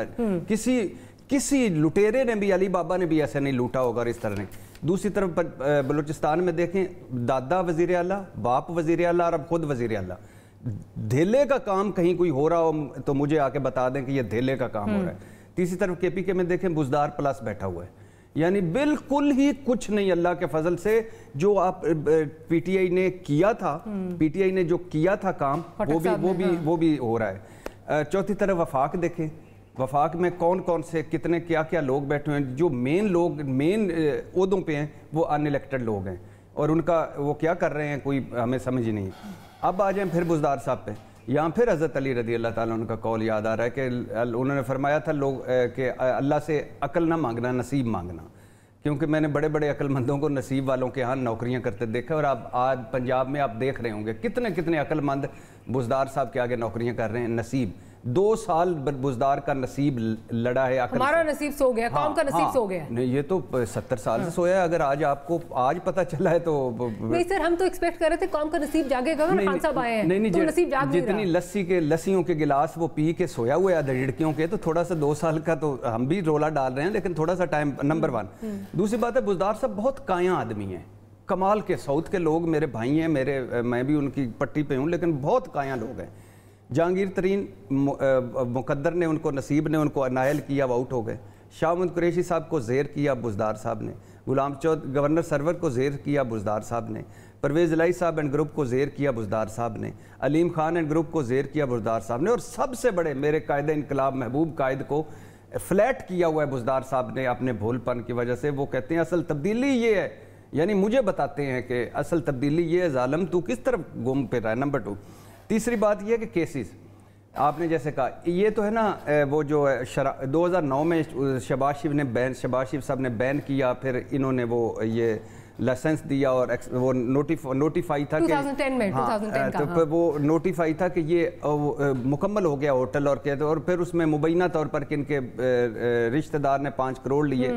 S3: किसी लुटेरे ने भी, अली बाबा ने भी ऐसे नहीं लूटा होगा और इस तरह नहीं। दूसरी तरफ बलूचिस्तान में देखें, दादा वजीर आला, बाप वजीर आला और अब खुद वजीर आला। धेले का काम कहीं कोई हो रहा हो तो मुझे आके बता दें कि ये धेले का काम हो रहा है। तीसरी तरफ केपीके में देखें, बुजदार प्लस बैठा हुआ है, यानी बिल्कुल ही कुछ नहीं अल्लाह के फजल से। जो आप पीटीआई ने किया था, पीटीआई ने जो किया था काम, वो भी हो रहा है। चौथी तरफ वफाक देखें, वफाक में कौन कौन से कितने क्या क्या लोग बैठे हुए हैं। जो मेन लोग मेन ओहदों पे हैं वो अनइलेक्टेड लोग हैं, और उनका वो क्या कर रहे हैं कोई हमें समझ ही नहीं। अब आ जाएं फिर बुजदार साहब पे, यहाँ फिर हज़रत अली रज़ी अल्लाह ताला उनका कौल याद आ रहा है कि उन्होंने फरमाया था लोग कि अल्लाह से अकल ना मांगना, नसीब मांगना। क्योंकि मैंने बड़े बड़े अक्लमंदों को नसीब वालों के यहाँ नौकरियाँ करते देखा, और आप आज पंजाब में आप देख रहे होंगे कितने कितने अक्लमंद बुजदार साहब के आगे नौकरियाँ कर रहे हैं। नसीब 2 साल बुजदार का नसीब लड़ा है,
S1: हमारा नसीब सो गया, कौम का नसीब सो गया।
S3: नहीं, ये तो 70 साल से सोया है। अगर आज आपको आज पता चला है तो
S1: नहीं सर, हम तो एक्सपेक्ट कर रहे थे कौम का नसीब जागेगा ना, खान साहब आए हैं। नहीं, तो नसीब जाग नहीं रहा।
S3: जितनी लस्सियों के गिलास वो पी के सोया हुआ है झिड़कियों के, तो थोड़ा सा 2 साल का तो हम भी रोला डाल रहे हैं, लेकिन थोड़ा सा टाइम। नंबर 1। दूसरी बात है, बुजदार साहब बहुत काया आदमी है, कमाल के। साउथ के लोग मेरे भाई हैं, मैं भी उनकी पट्टी पे हूँ, लेकिन बहुत काया लोग हैं। जहांगीर तरीन मुकद्दर ने उनको, नसीब ने उनको नायल किया, वो आउट हो गए। शाह महमूद कुरैशी साहब को ज़ेर किया बुजदार साहब ने, गुलाम चौध गवर्नर सरवर को ज़ेर किया बुजदार साहब ने, परवेज़ इलाही साहब एंड ग्रुप को ज़ेर किया बुजदार साहब ने, अलीम खान एंड ग्रुप को ज़ेर किया बुजदार साहब ने, और सबसे बड़े मेरे कायदे इनकलाब महबूब कायद को फ्लैट किया हुआ है बुजदार साहब ने अपने भोलपन की वजह से। वो कहते हैं असल तब्दीली ये है, यानी मुझे बताते हैं कि असल तब्दीली ये है, ज़ालिम तू किस तरफ घूम फिर रहा है। नंबर 2। तीसरी बात यह कि केसेस आपने जैसे कहा, ये तो है ना, वो जो 2009 में शहबाज शरीफ साहब ने बैन किया, फिर इन्होंने वो ये लाइसेंस दिया और वो नोटिफाई था
S1: 2010 में, 2010 का,
S3: तो वो नोटिफाई था कि ये मुकम्मल हो गया होटल, और फिर उसमें मुबैना तौर पर कि इनके रिश्तेदार ने 5 करोड़ लिए।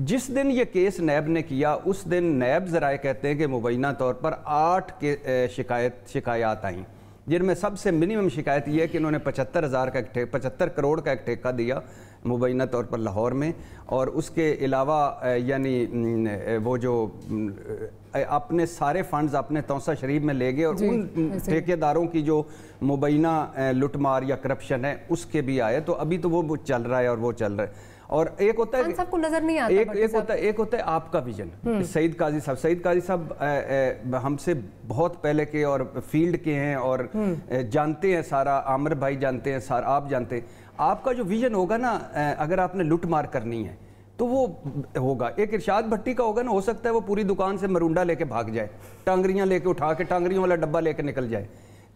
S3: जिस दिन ये केस नैब ने किया, उस दिन नैब ज़राए कहते हैं कि मुबैना तौर पर 8 के शिकायत आई, जिनमें सबसे मिनिमम शिकायत यह है कि इन्होंने 75 करोड़ का एक ठेका दिया मुबैना तौर पर लाहौर में, और उसके अलावा यानी वो जो अपने सारे फंड्स अपने तौसा शरीफ में ले गए, और उन ठेकेदारों की जो मुबैना लुटमार या करप्शन है उसके भी आए। तो अभी तो वो चल रहा है और वो चल रहा है। और एक होता है
S1: सबको नजर नहीं आता,
S3: एक होता है आपका विजन। सईद काजी साहब हमसे बहुत पहले के और फील्ड के हैं और जानते हैं सारा, आमिर भाई जानते हैं सारा, आप जानते हैं। आपका जो विजन होगा ना, अगर आपने लुट मार करनी है तो वो होगा। एक इरशाद भट्टी का होगा ना, हो सकता है वो पूरी दुकान से मरुंडा लेके भाग जाए, टांगरियां लेके उठा के टांगरियों वाला डब्बा लेके निकल जाए।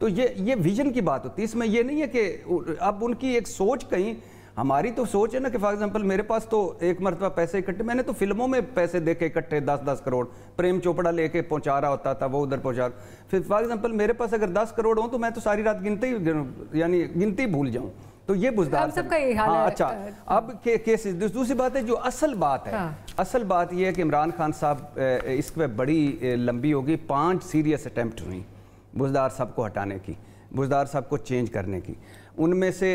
S3: तो ये विजन की बात होती है। इसमें ये नहीं है कि अब उनकी एक सोच कहीं, हमारी तो सोच है ना कि फॉर एग्जांपल मेरे पास तो एक मरतबा पैसे इकट्ठे, मैंने तो फिल्मों में पैसे दे के इकट्ठे 10-10 करोड़ प्रेम चोपड़ा लेके पहुंचा रहा होता था, वो उधर पहुंचा। फिर फॉर एग्जांपल मेरे पास अगर 10 करोड़ हो तो मैं तो सारी रात गिनती भूल जाऊं। तो ये बुजदार
S1: सबका यही हाल है।
S3: अच्छा, अब केसेस। दूसरी बात है, जो असल बात है, असल बात यह है कि इमरान खान साहब इस पर बड़ी लंबी होगी। 5 सीरियस अटैम्प्ट हुई बुजदार साहब को हटाने की, बुजदार साहब को चेंज करने की। उनमें से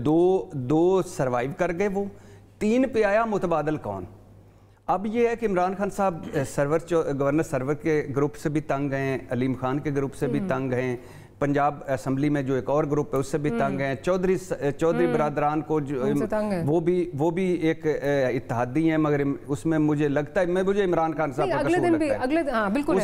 S3: दो सरवाइव कर गए, वो 3 पे आया मुतबादल कौन। अब ये है कि इमरान खान साहब गवर्नर सरवर के ग्रुप से भी तंग हैं, अलीम खान के ग्रुप से भी तंग हैं, पंजाब असेंबली में जो एक और ग्रुप है उससे भी तंग हैं, चौधरी बरादरान को वो भी एक इत्तेहादी हैं, मगर उसमें मुझे लगता है मुझे इमरान खान साहब का कसूर लगता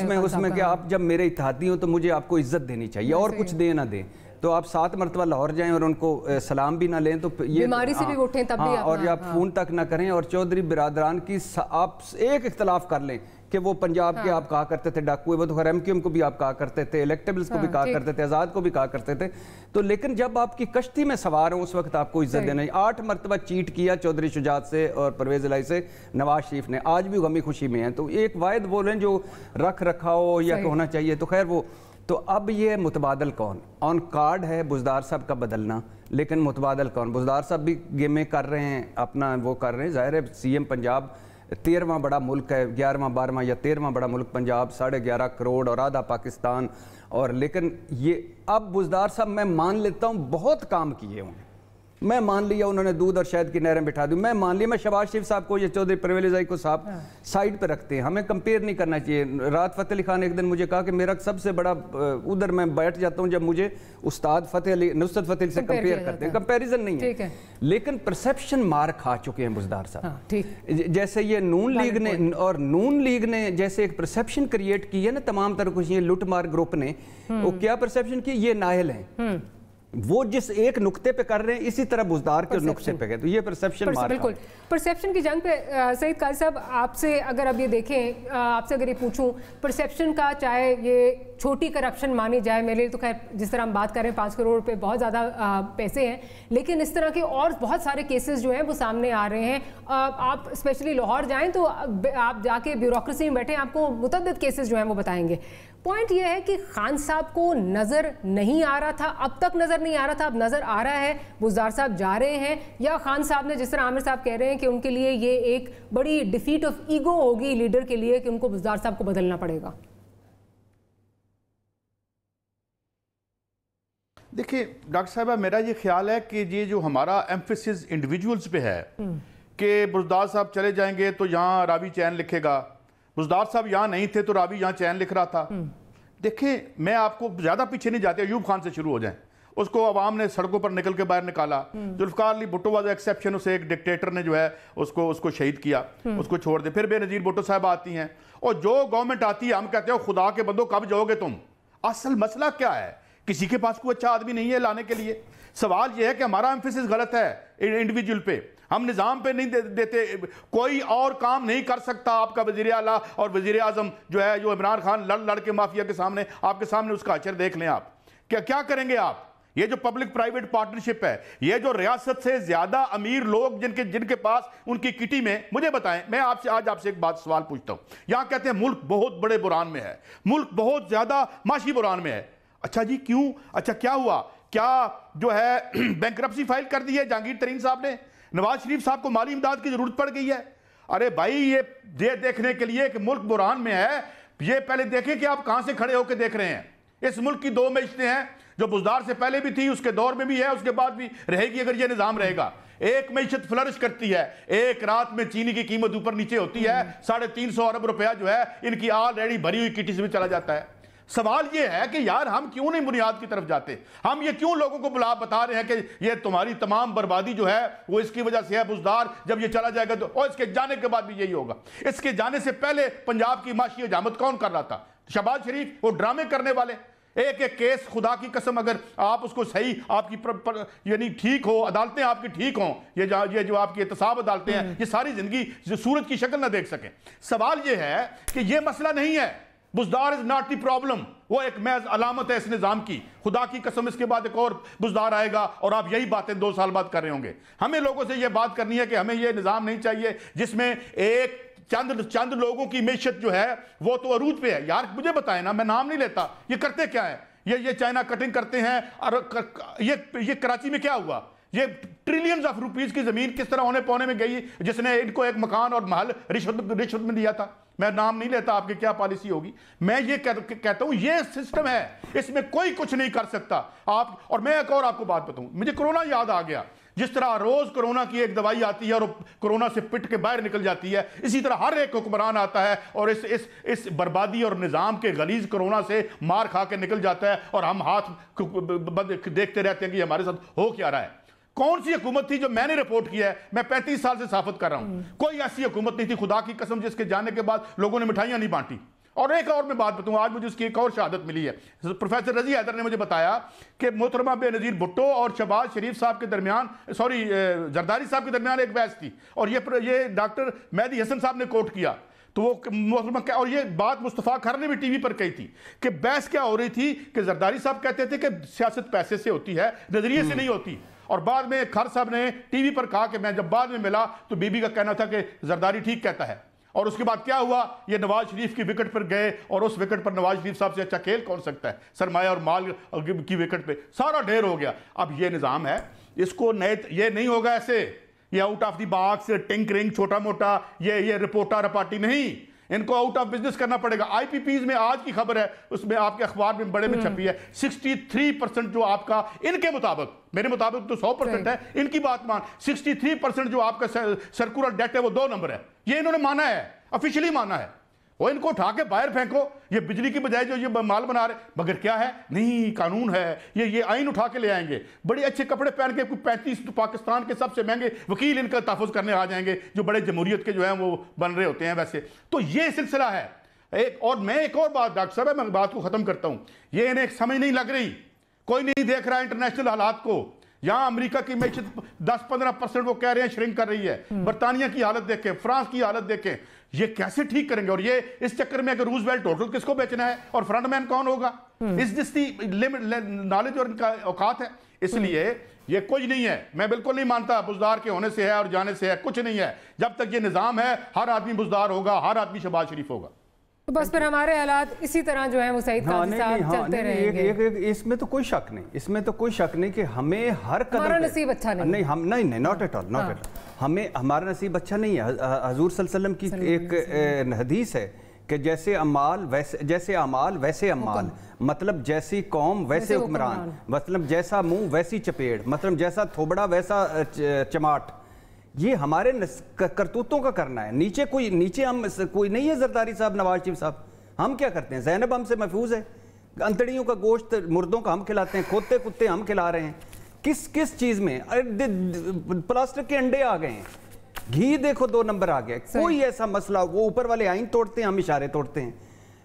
S3: है। उसमें कि आप जब मेरे इत्तेहादी हो तो मुझे आपको इज्जत देनी चाहिए, और कुछ दे ना दें। तो आप 7 मरतबा लाहौर जाएं और उनको सलाम भी ना लें तो ये
S1: बीमारी से भी उठें तब भी
S3: और आप फोन तक ना करें। और चौधरी बिरादरान की आप एक इख्तलाफ कर लें कि वो पंजाब के आप कहा करते थे डाकू, वो तो खैर एमक्यूएम को भी आप कहा करते थे, इलेक्टेबल्स को भी कहा करते थे, आज़ाद को भी कहा करते थे। तो लेकिन जब आपकी कश्ती में सवार हो उस वक्त आपको इज्जत देना। 8 मरतबा चीट किया चौधरी शुजात से और परवेज़ इलाही से नवाज शरीफ ने, आज भी गमी खुशी में है। तो एक वायद बोलें जो रख रखाव या होना चाहिए, तो खैर वो। तो अब ये मुतबादल कौन ऑन कार्ड है बुजदार साहब का बदलना, लेकिन मुतबादल कौन। बुजदार साहब भी गेमें कर रहे हैं, अपना वो कर रहे हैं। ज़ाहिर है सीएम पंजाब 13واں بڑا ملک ہے، 11واں 12واں یا 13واں بڑا ملک پنجاب، 11.5 کروڑ اور آدھا پاکستان. اور لیکن یہ اب بزدار صاحب میں مان لیتا ہوں بہت کام کیے ہوں گے، میں مان لیا انہوں نے دودھ اور شہد کی نہریں بٹھا دی، میں مان لیا. میں شہباز شریف صاحب کو یا چودھری پرویز الہی کو صاحب سائڈ پہ رکھتے ہیں، ہمیں کمپیئر نہیں کرنا چاہیے. رات فتح علی خان نے ایک دن مجھے کہا کہ میرا سب سے بڑا ادھر میں بیٹھ جاتا ہوں جب مجھے استاد نصرت فتح علی سے کمپیئر کرتے ہیں. کمپیریزن نہیں ہے لیکن پرسیپشن مار کھا چکے ہیں بزدار صاحب. جیسے یہ نون لیگ نے جیسے ایک پرسیپشن کریٹ کی ہے نا تمام طرح کچھ، یہ لٹ مار گروپ نے وہ کیا پرسیپشن کی، یہ نااہل ہیں، وہ جس ایک نقطے پہ کر رہے ہیں اسی طرح بزدار کے نقطے پہ گئے. تو یہ پرسیپشن
S1: بالکل پرسیپشن کی جنگ پہ سعید قاضی صاحب آپ سے اگر اب یہ دیکھیں، آپ سے اگر یہ پوچھوں پرسیپشن کا، چاہے یہ چھوٹی کرپشن مانی جائے، میرے لیے تو خیر جس طرح ہم بات کر رہے ہیں 5 کروڑ روپے بہت زیادہ پیسے ہیں، لیکن اس طرح کے اور بہت سارے کیسز جو ہیں وہ سامنے آ رہے ہیں. آپ اسپیشلی لاہور جائیں تو آپ جا کے بیوروکریسی میں بیٹھیں، آپ کو متعدد کیسز جو ہیں وہ بتائیں گے. پوائنٹ یہ ہے کہ خان صاحب کو نظر نہیں آ رہا تھا، اب تک نظر نہیں آ رہا تھا، اب نظر آ رہا ہے، بزدار صاحب جا رہے ہیں، یا خان صاحب نے جس طرح عامر صاحب کہہ رہے ہیں کہ ان کے لیے یہ ایک بڑی ڈیفیٹ آف ایگو ہوگی لیڈر کے لیے کہ ان کو بزدار صاحب کو بدلنا پڑے گا.
S4: دیکھیں ڈاکٹر صاحبہ، میرا یہ خیال ہے کہ یہ جو ہمارا ایمفیسس انڈیویجولز پہ ہے کہ بزدار صاحب چلے جائیں گے تو یہاں راوی چین لکھے گا، بزدار صاحب یہاں نہیں تھے تو راوی یہاں چین لکھ رہا تھا. دیکھیں میں آپ کو زیادہ پیچھے نہیں جاتے، ایوب خان سے شروع ہو جائیں. اس کو عوام نے سڑکوں پر نکل کے باہر نکالا. ذوالفقار علی بھٹو واز ایکسیپشن، اسے ایک ڈکٹیٹر نے جو ہے اس کو شہید کیا، اس کو چھوڑ دے. پھر بے نظیر بھٹو صاحب آتی ہیں، اور جو گورنمنٹ آتی ہے ہم کہتے ہیں خدا کے بندو کب جاؤ گے تم. اصل مسئلہ کیا ہے؟ کسی کے پاس کوئی اچھا آدمی نہیں ہے لانے کے لیے. سوال یہ ہے کہ ہمارا ایمفیسس غلط ہے انڈیویجول پہ، ہم نظام پہ نہیں دیتے. کوئی اور کام نہیں کر سکتا آپ کا وزیر اعلیٰ اور وزیر اعظم جو ہے، جو عمران خان لڑ کے مافیا کے سامنے، آپ کے سامنے اس کا اچر دیکھ لیں. آپ کیا کریں گے آپ؟ یہ جو پبلک پرائیویٹ پارٹنرشپ ہے، یہ جو ریاست سے زیادہ امیر لوگ جن کے پاس ان کی کٹی میں، مجھے بتائیں، میں آج آپ سے ایک سوال پوچھتا ہوں. یہاں کہتے ہیں ملک بہت بڑے بحران میں ہے، ملک بہت زیادہ معاشی بحران میں ہے. اچھا جی کیوں؟ اچھا کیا ہوا؟ کیا جو ہے بینکرپسی فائل کر دی ہے جہانگیر ترین صاحب نے؟ نواز شریف صاحب کو مالی امداد کی ضرورت پڑ گئی ہے؟ ارے بھائی یہ دیکھنے کے لیے کہ ملک بحران میں ہے، یہ پہلے دیکھیں کہ آپ کہاں سے کھڑے ہو کے دیکھ رہے ہیں. اس ملک کی 2 معیشتیں ہیں جو بزدار سے پہلے بھی تھی، اس کے دور میں بھی ہے، اس کے بعد بھی رہے گی اگر یہ نظام رہے گا. ایک معیشت فلرش کرتی ہے، ایک رات میں چینی کی قیمت اوپر نیچے ہوتی ہے، 350 ارب روپیہ جو ہے ان کی آلریڈی بھری ہوئی کٹی سے بھی چلا جاتا ہے. سوال یہ ہے کہ یار ہم کیوں نہیں بنیاد کی طرف جاتے؟ ہم یہ کیوں لوگوں کو بتا رہے ہیں کہ یہ تمہاری تمام بربادی جو ہے وہ اس کی وجہ سے ہے. بزدار جب یہ چلا جائے گا تو، اور اس کے جانے کے بعد بھی یہی ہوگا. اس کے جانے سے پہلے پنجاب کی معاشی حجامت کون کر رہا تھا؟ شہباز شریف. وہ ڈرامے کرنے والے. ایک کیس خدا کی قسم اگر آپ اس کو صحیح آپ کی یعنی ٹھیک ہو، عدالتیں آپ کی ٹھیک ہوں، یہ جو آپ کی احتساب عدالتیں ہیں، یہ ساری زندگی سورج کی شکل نہ دیکھ سکیں. سوال یہ ہے کہ یہ مسئلہ نہیں ہے. Buzdar is not the problem, وہ ایک محض علامت ہے اس نظام کی. خدا کی قسم اس کے بعد ایک اور بزدار آئے گا اور آپ یہی باتیں 2 سال بعد کر رہے ہوں گے. ہمیں لوگوں سے یہ بات کرنی ہے کہ ہمیں یہ نظام نہیں چاہیے جس میں ایک چند لوگوں کی معیشت جو ہے وہ تو عروج پہ ہے. یار مجھے بتائیں نا، میں نام نہیں لیتا، یہ کرتے کیا ہے؟ یہ چائنا کٹنگ کرتے ہیں. اور یہ کراچی میں کیا ہوا؟ یہ ٹریلینز آف روپیز کی زمین کس طرح ہونے پونے میں گئی جس نے ان کو ایک مکان اور محل رشوت میں دیا تھا. میں نام نہیں لیتا آپ کی کیا پالیسی ہوگی. میں یہ کہتا ہوں یہ سسٹم ہے، اس میں کوئی کچھ نہیں کر سکتا آپ. اور میں ایک اور آپ کو بات بتاؤں، مجھے کرونا یاد آ گیا. جس طرح روز کرونا کی ایک دوائی آتی ہے اور کرونا سے پٹ کے باہر نکل جاتی ہے، اسی طرح ہر ایک حکمران آتا ہے اور اس بربادی اور نظام کے غلیظ کرونا سے مار کھا کے نکل جاتا ہے، اور ہم ہاتھ دیکھتے رہتے ہیں کہ یہ ہمارے ساتھ ہو کیا رہا ہے. کون سی حکومت تھی جو میں نے رپورٹ کیا ہے؟ میں 35 سال سے صحافت کر رہا ہوں. کوئی ایسی حکومت نہیں تھی خدا کی قسم جس کے جانے کے بعد لوگوں نے مٹھائیاں نہیں بانٹی. اور ایک اور میں بات بتاؤں، آج مجھے اس کی ایک اور شہادت ملی ہے. پروفیسر رضی حیدر نے مجھے بتایا کہ محترمہ بے نظیر بھٹو اور شہباز شریف صاحب کے درمیان، زرداری صاحب کے درمیان ایک بحث تھی، اور یہ ڈاکٹر مہدی حسن صاحب نے کوٹ کیا. تو وہ محترمہ، اور یہ بات مصطفیٰ کھر نے بھی ٹی وی پر کہی تھی کہ بحث کیا ہو رہی تھی کہ زرداری صاحب کہتے تھے کہ سیاست پیسے سے ہوتی ہے، نظریے سے نہیں ہوتی. اور بعد میں کھر صاحب نے ٹی وی پر کہا کہ میں جب بعد میں ملا تو بی بی کا کہنا تھا کہ زرداری ٹھیک کہتا ہے. اور اس کے بعد کیا ہوا؟ یہ نواز شریف کی وکٹ پر گئے، اور اس وکٹ پر نواز شریف صاحب سے اچھا کھیل کون سکتا ہے؟ سرمایہ اور مال کی وکٹ پہ سارا ڈھیر ہو گیا. اب یہ نظام ہے، اس کو یہ نہیں ہوگا ایسے، ये out of the box tinkering छोटा मोटा ये रिपोर्टा रपाटी नहीं, इनको आउट ऑफ बिजनेस करना पड़ेगा। आईपीपीज में आज की खबर है, उसमें आपके अखबार में बड़े में छपी है, 63% जो आपका इनके मुताबिक, मेरे मुताबिक तो 100% है, इनकी बात मान, 63% जो आपका सर्कुलर डेट है वो 2 नंबर है। ये इन्होंने माना है, ऑफिशियली माना है। वो इनको उठा के बाहर फेंको, ये बिजली की बजाय जो ये माल बना रहे, मगर क्या है, नहीं कानून है, ये आइन उठा के ले आएंगे, बड़े अच्छे कपड़े पहन के, 35 पाकिस्तान के सबसे महंगे वकील इनका तहफ़्फ़ुज़ करने आ जाएंगे, जो बड़े जमहूरियत के जो हैं वो बन रहे होते हैं वैसे। तो ये सिलसिला है। मैं एक और बात डॉक्टर साहब, मैं बात को ख़त्म करता हूँ, ये इन्हें समझ नहीं लग रही, कोई नहीं देख रहा इंटरनेशनल हालात को। यहाँ अमेरिका की मैशत 10-15% वो कह रहे हैं श्रिंक कर रही है, बरतानिया की हालत देखें, फ्रांस की हालत देखें, ये कैसे ठीक करेंगे? और ये इस चक्कर में अगर रूजवेल्ट होटल किसको बेचना है और फ्रंटमैन कौन होगा? इस जिसकी नॉलेज और इनका औकात है। इसलिए ये कुछ नहीं है, मैं बिल्कुल नहीं मानता बुजदार के होने से है और जाने से है, कुछ नहीं है। जब तक ये निज़ाम है हर आदमी बुजदार होगा, हर आदमी शहबाज शरीफ होगा।
S1: तो बस फिर हमारे हालात इसी तरह जो है वो सईद काजी साहब चलते रहेंगे।
S3: इसमें तो कोई शक नहीं, इसमें तो कोई शक नहीं कि हमें हर कदम
S1: हमारा नसीब अच्छा नहीं,
S3: हम नहीं not at all, not at all, हमें हमारा नसीब अच्छा नहीं है। हजूर सल्लल्लाहु अलैहि वसल्लम की एक हदीस है कि जैसे अमाल वैसे अमाल, मतलब जैसी कौम वैसे हुक्मरान, मतलब जैसा मुंह वैसी चपेड़, मतलब जैसा थोबड़ा वैसा चमाट। ये हमारे करतूतों का करना है। नीचे हम कोई नहीं है जरदारी साहब, नवाज शरीफ साहब। हम क्या करते हैं? ज़ैनब हमसे महफूज है, अंतड़ियों का गोश्त मुर्दों का हम खिलाते हैं, खोते कुत्ते हम खिला रहे हैं। किस चीज़ में? अरे प्लास्टिक के अंडे आ गए हैं, घी देखो 2 नंबर आ गया। कोई ऐसा मसला, वो ऊपर वाले आइन तोड़ते हैं, हम इशारे तोड़ते हैं।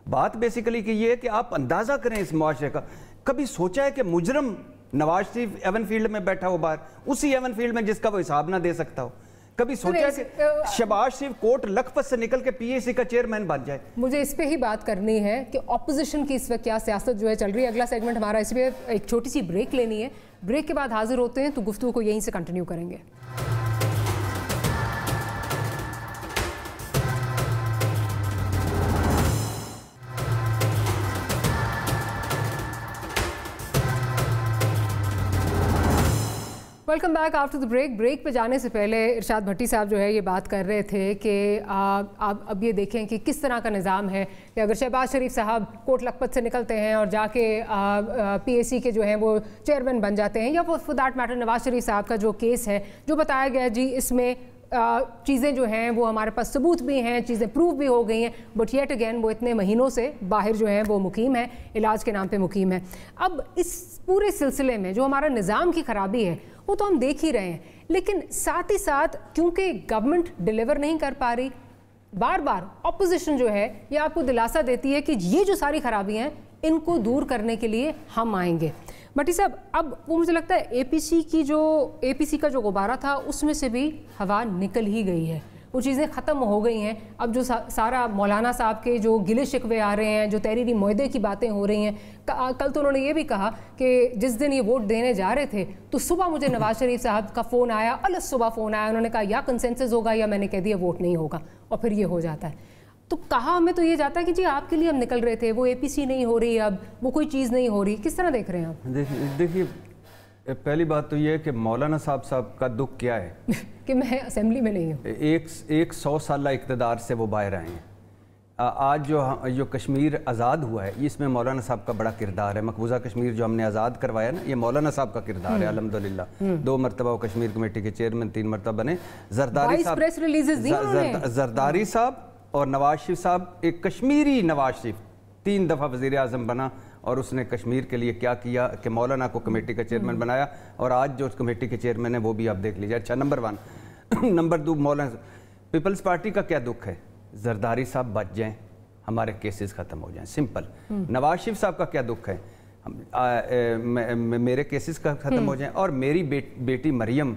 S3: बात बेसिकली कि ये है कि आप अंदाज़ा करें इस मुआशरे का। कभी सोचा है कि मुजरम नवाज शरीफ एवन फील्ड में बैठा हो बाहर, उसी एवन फील्ड में जिसका वो हिसाब ना दे सकता हो? कभी सोचा कि शहबाज शरीफ कोट लखपत से निकल के पीएसी का चेयरमैन बन जाए?
S1: मुझे इस पे ही बात करनी है कि ऑपोजिशन की इस वक्त क्या सियासत जो है चल रही है। अगला सेगमेंट हमारा, इस पे एक छोटी सी ब्रेक लेनी है, ब्रेक के बाद हाजिर होते हैं, तो गुफ्तगू को यहीं से कंटिन्यू करेंगे। Welcome back after the break. Break पे जाने से पहले इरशाद भट्टी साहब जो है ये बात कर रहे थे कि आप अब ये देखें कि किस तरह का निज़ाम है कि अगर शहबाज शरीफ साहब कोट लखपत से निकलते हैं और जाके पीएसी के जो हैं वो चेयरमैन बन जाते हैं, या for that matter Nawaz Sharif साहब का जो केस है जो बताया गया जी, इसमें चीज़ें जो हैं वो हमारे पास सबूत भी हैं, चीज़ें प्रूव भी हो गई हैं, बट येट अगेन वो इतने महीनों से बाहर जो हैं वो मुकीम है, इलाज के नाम पे मुकीम है। अब इस पूरे सिलसिले में जो हमारा निज़ाम की ख़राबी है वो तो हम देख ही रहे हैं, लेकिन साथ ही साथ क्योंकि गवर्नमेंट डिलीवर नहीं कर पा रही, बार बार ऑपोजिशन जो है ये आपको दिलासा देती है कि ये जो सारी खराबियां हैं इनको दूर करने के लिए हम आएंगे। भट्टी साहब, अब वो मुझे लगता है एपीसी का जो गुब्बारा था उसमें से भी हवा निकल ही गई है, वो चीज़ें ख़त्म हो गई हैं। अब जो सारा मौलाना साहब के जो गिले शिकवे आ रहे हैं, जो तहरीरी मुआहदे की बातें हो रही हैं, कल तो उन्होंने ये भी कहा कि जिस दिन ये वोट देने जा रहे थे तो सुबह मुझे नवाज शरीफ साहब का फ़ोन आया, अलग सुबह फ़ोन आया, उन्होंने कहा या कंसेंसस होगा या मैंने कह दिया वोट नहीं होगा, और फिर ये हो जाता है। तो कहा हमें तो ये जाता है कि जी आपके लिए हम निकल रहे थे, वो एपीसी नहीं हो रही, अब वो कोई चीज़ नहीं हो रही। किस तरह देख रहे हैं आप?
S3: देखिए, पहली बात तो ये है कि मौलाना साहब का दुख क्या है
S1: कि मैं असेंबली में नहीं हूँ।
S3: एक 100 साल इक़्तिदार से वो बाहर आए हैं। आज जो कश्मीर आज़ाद हुआ है इसमें मौलाना साहब का बड़ा किरदार है। मकबूजा कश्मीर जो हमने आज़ाद करवाया ना, ये मौलाना साहब का किरदार है अल्हम्दुलिल्लाह। 2 मरतबा वो कश्मीर कमेटी के चेयरमैन, 3 मरतबा बने। जरदारी साहब और नवाज शरीफ साहब, एक कश्मीरी नवाज शरीफ 3 दफ़ा वज़ीर आज़म बना, और उसने कश्मीर के लिए क्या किया कि मौलाना को कमेटी का चेयरमैन बनाया, और आज जो कमेटी के चेयरमैन है वो भी आप देख लीजिए। अच्छा, नंबर 1। नंबर 2, मौलाना पीपल्स पार्टी का क्या दुख है? जरदारी साहब बच जाएं, हमारे केसेस ख़त्म हो जाएं, सिंपल। नवाज शरीफ साहब का क्या दुख है? मेरे केसेस का ख़त्म हो जाएं, और मेरी बेटी मरियम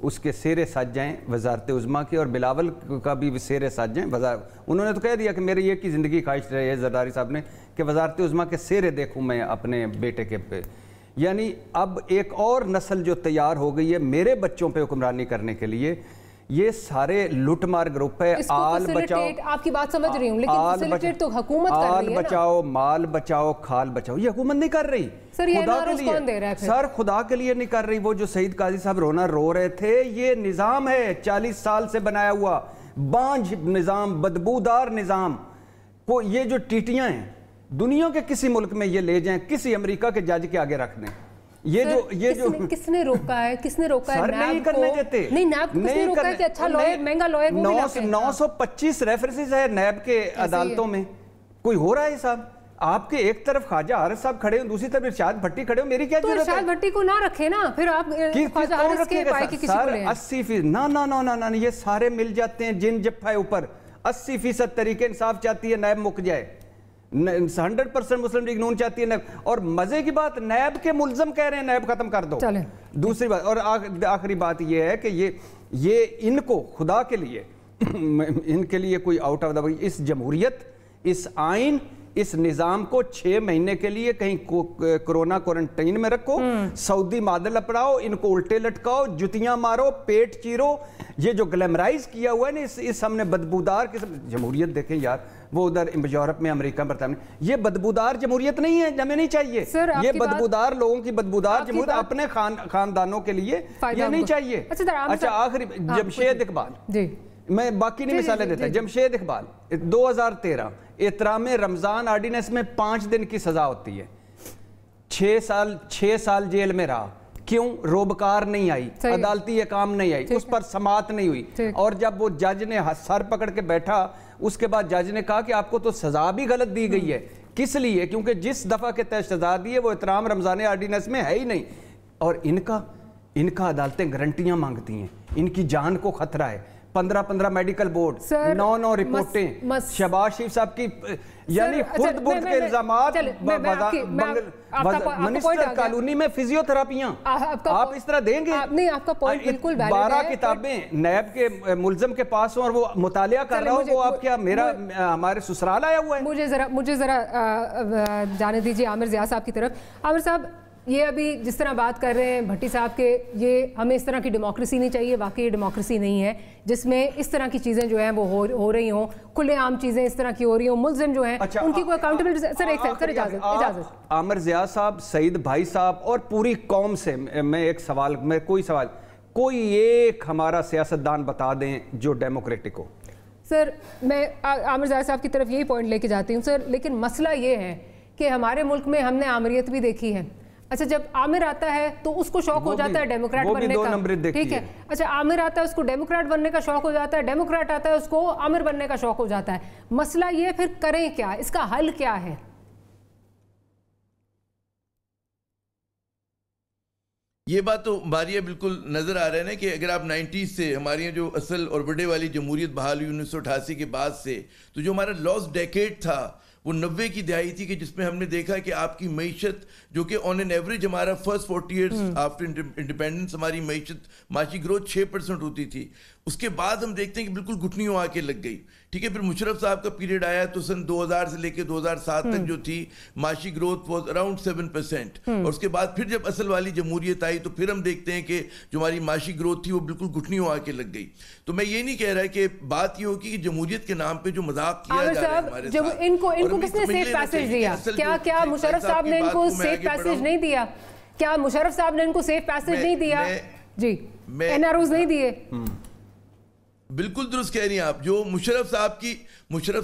S3: उसके सेरे सज जाएं वजारत उज़्मा की, और बिलावल का भी सेरे सज जाएं। उन्होंने तो कह दिया कि मेरी एक ही ज़िंदगी ख्वाहिश रही है जरदारी साहब ने कि वजारत उज़्मा के सेरे देखूं मैं अपने बेटे के पे। यानी अब एक और नस्ल जो तैयार हो गई है मेरे बच्चों पे हुक्मरानी करने के लिए। یہ سارے لوٹ مار گروپ ہے. آل بچاؤ,
S1: آپ کی بات سمجھ رہی ہوں, لیکن فیسیلیٹیٹ تو حکومت کر رہی ہے نا.
S3: آل بچاؤ, مال بچاؤ, کھال بچاؤ, یہ حکومت نہیں کر رہی.
S1: سر یہ نعرہ کون دے رہا ہے پھر؟
S3: سر خدا کے لیے نہیں کر رہی. وہ جو سعید قاضی صاحب رونا رو رہے تھے, یہ نظام ہے 40 سال سے بنایا ہوا, بانجھ نظام, بدبودار نظام. کو یہ جو ٹیٹیاں ہیں دنیا کے کسی ملک میں یہ لے جائیں, کسی امریکہ کے جج کے آگے رکھ دیں. یہ جو
S1: کس نے روکا ہے, کس نے روکا ہے؟
S3: سر نہیں کرنے دیتے.
S1: نہیں, نیب کو کس نے روکا ہے کہ اچھا لوئر, مہنگا لوئر وہ بھی لاتے ہیں؟
S3: 925 ریفرنسز ہے نیب کے عدالتوں میں. کوئی ہو رہا ہے صاحب؟ آپ کے ایک طرف خواجہ حارث صاحب کھڑے ہوں, دوسری طرف ارشاد بھٹی کھڑے ہوں, میری کیا ضرورت ہے؟
S1: تو ارشاد بھٹی کو نہ رکھے نا, پھر آپ خواجہ حارث کے پائے کی کسی کو لیں.
S3: 80%, نا, یہ سارے مل جاتے ہیں جن جپھائے اوپر. 80% طریقے انصاف چاہتی ہے نیب مک جائے, 100% مسلم لیگ نون چاہتی ہے نیب. اور مزے کی بات, نیب کے ملزم کہہ رہے ہیں نیب ختم کر دو. دوسری بات, اور آخری بات یہ ہے کہ یہ ان کو خدا کے لیے ان کے لیے کوئی آؤٹ آف دا وے, اس جمہوریت, اس آئین, اس نظام کو 6 مہینے کے لیے کہیں کرونا کوارنٹائن میں رکھو, سعودی ماڈل اپناؤ, ان کو الٹے لٹکاؤ, جتیاں مارو, پیٹ چیرو. یہ جو گلیمرائز کیا ہوا ہے نا اس ہم نے بدبودار قسم جمہوریت دیکھیں یار, وہ ادھر یورپ میں, امریکہ, برطانیہ, یہ بدبودار جمہوریت نہیں ہے, ہمیں نہیں چاہیے. یہ بدبودار لوگوں کی بدبودار جمہوریت اپنے خاندانوں کے لیے یہ نہیں چاہیے. اچھا آخری, جمشید اقبال, میں باقی نہیں مثالیں دیتا. جمشید اقبال 2013 احترام رمضان آرڈیننس میں 5 دن کی سزا ہوتی ہے, 6 سال جیل میں رہا. کیوں؟ روبکار نہیں آئی, عدالتی احکام نہیں آئی, اس پر سماعت نہیں ہوئی. اور جب وہ جج نے سر پکڑ کے بیٹھا, اس کے بعد جج نے کہا کہ آپ کو تو سزا بھی غلط دی گئی ہے. کس لیے؟ کیونکہ جس دفعہ کے تحت سزا دی ہے وہ احترام رمضان آرڈیننس میں ہے ہی نہیں. اور ان کا عدالتیں گارنٹیاں مانگتی ہیں, ان کی جان کو خطرہ ہے. 15 میڈیکل بورڈ, 9 رپورٹیں, شہباز شریف صاحب کی یعنی خود برد کے الزامات, منسٹر کالونی میں فیزیو تھراپیاں, آپ اس طرح دیں گے؟
S1: نہیں, آپ کا پوائنٹ بالکل ویلڈ ہے.
S3: 12 کتابیں نیب کے ملزم کے پاس ہوں اور وہ مطالعہ کر رہا ہو, وہ آپ کیا ہمارے سسرال آیا ہوا ہے؟
S1: مجھے ذرا جانے دیجیے عامر ضیاء صاحب کی طرف. عامر صاحب, یہ ابھی جس طرح بات کر رہے ہیں بھٹی صاحب کے, یہ ہمیں اس طرح کی ڈیموکریسی نہیں چاہیے. واقعی یہ ڈیموکریسی نہیں ہے جس میں اس طرح کی چیزیں جو ہیں وہ ہو رہی ہوں, کھلے عام چیزیں اس طرح کی ہو رہی ہوں, ملزم جو ہیں ان کی کوئی اکاؤنٹیبلٹی. سر اجازت.
S3: عامر ضیاء صاحب, سعید بھائی صاحب اور پوری قوم سے میں ایک سوال, کوئی ایک ہمارا سیاستدان بتا دیں جو ڈیموکریٹک ہو.
S1: سر میں عامر ضیاء صاحب کی طرف یہی پوائنٹ لے کے جاتی ہوں سر, لیکن مسئلہ یہ ہے کہ ہمارے ملک میں ہم نے آمریت بھی دیکھی ہے. اچھا, جب عامر آتا ہے تو اس کو شوق ہو جاتا ہے ڈیموکریٹ بننے کا, ٹھیک ہے. اچھا, عامر آتا ہے اس کو ڈیموکریٹ بننے کا شوق ہو جاتا ہے, ڈیموکریٹ آتا ہے اس کو عامر بننے کا شوق ہو جاتا ہے. مسئلہ یہ پھر کریں کیا, اس کا حل کیا ہے؟
S2: یہ بات تو ماریہ بالکل نظر آ رہا ہے نا کہ اگر آپ 90s سے ہماری جو اصل اور بڑے والی جمہوریت بحال ہوئی 1988 کے بعد سے, تو جو ہمارا لاسٹ ڈیکیڈ تھا وہ 90 کی دہائی تھی کہ جس میں ہم نے دیکھا کہ آپ کی معیشت جو کہ آن این ایوریج ہمارا فرسٹ 40 ایئرس آفٹر انڈیپینڈنس ہماری معاشی گروتھ 6% ہوتی تھی. اس کے بعد ہم دیکھتے ہیں کہ بالکل گھٹنیوں آ کے لگ گئی, ٹھیک ہے. پھر مشرف صاحب کا پیریڈ آیا تو سن 2000 سے لے کے 2007 تک جو تھی معاشی گروتھ واز اراؤنڈ 7%, اور اس کے بعد پھر جب اصل والی جمہوریت آئی تو پھر ہم دیکھتے ہیں کہ جو ہماری معاشی گروتھ تھی وہ بالکل گھٹنیوں آ کے لگ گئی. تو میں یہ نہیں کہہ رہا کہ بات یہ ہوگی کہ جمہوریت کے نام پہ جو مذاق کیا جا رہا ہے ہمارے ساتھ,
S1: ان کو کس نے سیف پیسج دیا؟ کیا مشرف صاحب نے ان کو سیف پیسج نہیں دیا؟ کیا مشرف صاحب نے ان کو سیف پیسج نہیں دیا؟ جی, این آر اوز نہیں دیے.
S2: بالکل درست کہہ رہی ہیں آپ. جو مشرف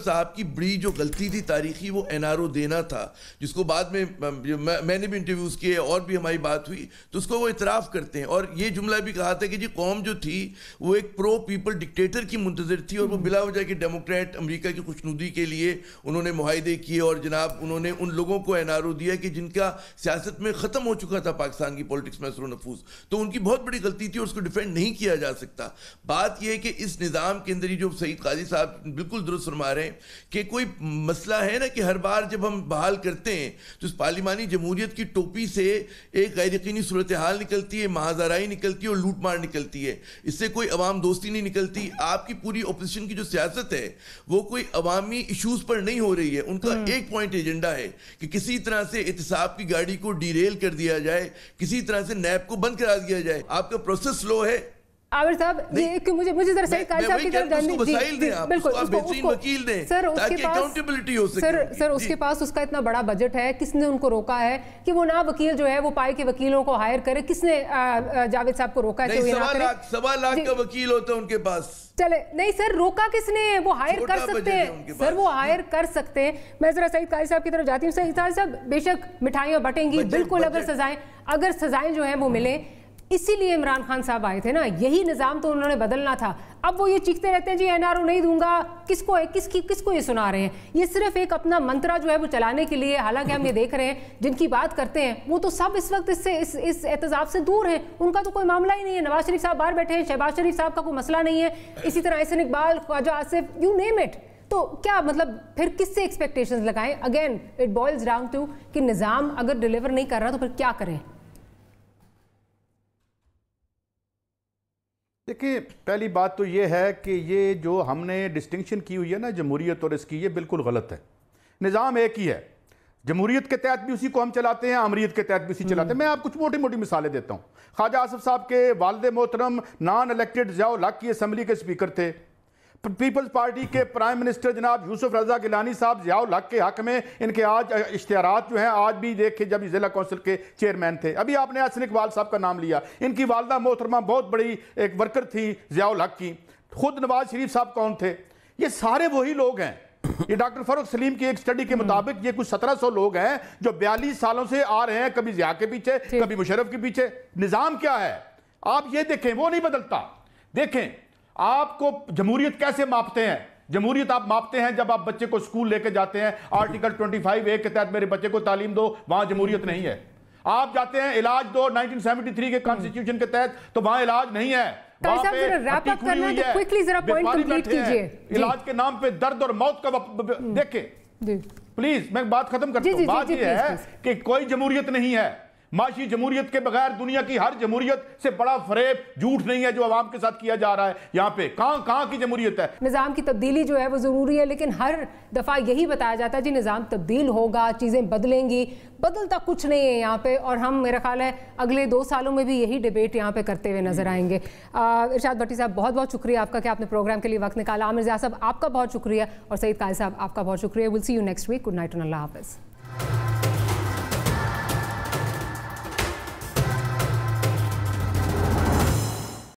S2: صاحب کی بڑی جو غلطی تھی تاریخی, وہ این آر او دینا تھا, جس کو بعد میں میں نے بھی انٹرویوز کیے اور بھی ہماری بات ہوئی تو اس کو وہ اعتراف کرتے ہیں. اور یہ جملہ بھی کہا تھا کہ جی قوم جو تھی وہ ایک پرو پیپل ڈکٹیٹر کی منتظر تھی, اور وہ بلا وجہ کہ ڈیموکریٹ امریکہ کی خوشنودی کے لیے انہوں نے معاہدے کیے, اور جناب انہوں نے ان لوگوں کو این آر او دیا کہ جن کا سیاست میں ختم ہو چکا تھا پاکستان کی پولیٹکس میں اثر و نفوذ. تو ان کی بہت بڑی غلطی تھی اور اس کو ڈیفینڈ نہیں کیا جا سکتا. بات یہ ہے کہ اس نظام کے اندر ہی جو سعید قاضی صاحب بالکل درست فرما رہے ہیں کہ کوئی مسئلہ ہے نا کہ ہر بار جب ہم بحال کرتے ہیں تو اس پارلیمانی جمہوریت کی ٹوپی سے ایک غیر یقینی صورتحال نکلتی ہے, محاذرائی نکلتی ہے اور لوٹ مار نکلتی ہے. اس سے کوئی عوام دوستی نہیں نکلتی. آپ کی پوری اپوزیشن کی جو سیاست ہے وہ کوئی عوامی ایشوز پر نہیں ہو رہی ہے. ان کا ایک پوائنٹ ایجنڈا ہے کہ کسی طرح سے احتساب کی گاڑی کو ڈی ریل کر دیا جائے, کسی طرح سے نیب کو بند کرا دیا جائے. آپ کا پروسیس سلو ہے,
S1: आमिर साहब, ये मुझे जरा सईद काजी साहब की तरफ जाने दीजिए। बिल्कुल,
S2: वकील दें
S1: सर,
S2: ताकि अकाउंटेबिलिटी हो सके।
S1: सर उसके पास उसका इतना बड़ा बजट है, किसने उनको रोका है कि वो ना वकील जो है वो पाए के वकीलों को हायर करे? किसने जावेद साहब को रोका है?
S2: 1.25 लाख का वकील होता है उनके पास।
S1: चले नहीं सर, रोका किसने? वो हायर कर सकते हैं सर, वो हायर कर सकते हैं। मैं जरा सईद काजी साहब की तरफ जाती हूँ। सईद काजी साहब, बेशक मिठाइयाँ बटेंगी, बिल्कुल, अगर सजाएं जो है वो मिले, इसीलिए इमरान खान साहब आए थे ना, यही निज़ाम तो उन्होंने बदलना था। अब वो ये चीखते रहते हैं जी एनआरओ नहीं दूंगा, किसको ये सुना रहे हैं? ये सिर्फ एक अपना मंत्रा जो है वो चलाने के लिए। हालांकि हम ये देख रहे हैं जिनकी बात करते हैं वो तो सब इस वक्त इस एहतजाब से दूर हैं, उनका तो कोई मामला ही नहीं है। नवाज शरीफ साहब बाहर बैठे हैं, शहबाज शरीफ साहब का कोई मसला नहीं है, इसी तरह Ahsan Iqbal, Khawaja Asif, you name it. तो क्या मतलब फिर किससे एक्सपेक्टेशंस लगाएं? Again it boils down to कि निज़ाम अगर डिलीवर नहीं कर रहा तो फिर क्या करें?
S4: देखिए, पहली बात तो ये है कि ये जो हमने डिस्टिंक्शन की हुई है ना जमहूरियत और इसकी, ये बिल्कुल गलत है। निज़ाम एक ही है, जमहूरियत के तहत भी उसी को हम चलाते हैं, अमरीत के तहत भी उसी चलाते हैं। मैं आपको कुछ मोटी मोटी मिसालें देता हूँ। ख्वाजा आसिफ साहब के वालिद मोहतरम नॉन इलेक्टेड ज़ियाउल हक की असम्बली के स्पीकर थे। पीपल्स पार्टी के प्राइम मिनिस्टर जनाब यूसुफ रजा गिलानी साहब ज़ियाउल हक के हक में इनके आज इश्तिहारात जो हैं आज भी देखे, जब ज़िला कौंसिल के चेयरमैन थे। अभी आपने एहसन इकबाल साहब का नाम लिया, इनकी वालदा मोहतरमा बहुत बड़ी एक वर्कर थी ज़ियाउल हक की। खुद नवाज शरीफ साहब कौन थे? ये सारे वही लोग हैं। ये डॉक्टर फरूख सलीम की एक स्टडी के मुताबिक ये कुछ 1700 लोग हैं जो 42 सालों से आ रहे हैं, कभी ज़िया के पीछे, कभी मुशर्रफ के पीछे। निज़ाम क्या है आप ये देखें, वो नहीं बदलता। देखें आपको जमहूरियत कैसे मापते हैं? जमहूरियत आप मापते हैं जब आप बच्चे को स्कूल लेके जाते हैं, आर्टिकल 25A के तहत मेरे बच्चे को तालीम दो, वहां जमहूरियत नहीं है। आप जाते हैं इलाज दो 1973 के कॉन्स्टिट्यूशन के तहत, तो वहां इलाज नहीं है। इलाज के नाम पे दर्द और मौत का देखें। प्लीज मैं बात खत्म करता हूं। बात यह है कि कोई जमहूरियत नहीं है। माशी जमहूरियत के बगैर दुनिया की हर जमहूरियत से बड़ा फरेब झूठ नहीं है जो अवाम के साथ किया जा रहा है। यहाँ पे कहाँ की जमहूरियत है? निज़ाम
S1: की तब्दीली जो है वो ज़रूरी है, लेकिन हर दफ़ा यही बताया जाता है जी निज़ाम तब्दील होगा, चीज़ें बदलेंगी, बदलता कुछ नहीं है यहाँ पे। और हम, मेरा ख्याल है अगले 2 सालों में भी यही डिबेट यहाँ पे करते हुए नजर आएंगे। इरशाद भट्टी साहब, बहुत बहुत शुक्रिया आपका कि आपने प्रोग्राम के लिए वक्त निकाला। आमिर ज़िया साहब, आपका बहुत शुक्रिया, और सईद काजी साहब, आपका बहुत शुक्रिया। Will see you next week. Good night, Allah हाफ़िज़।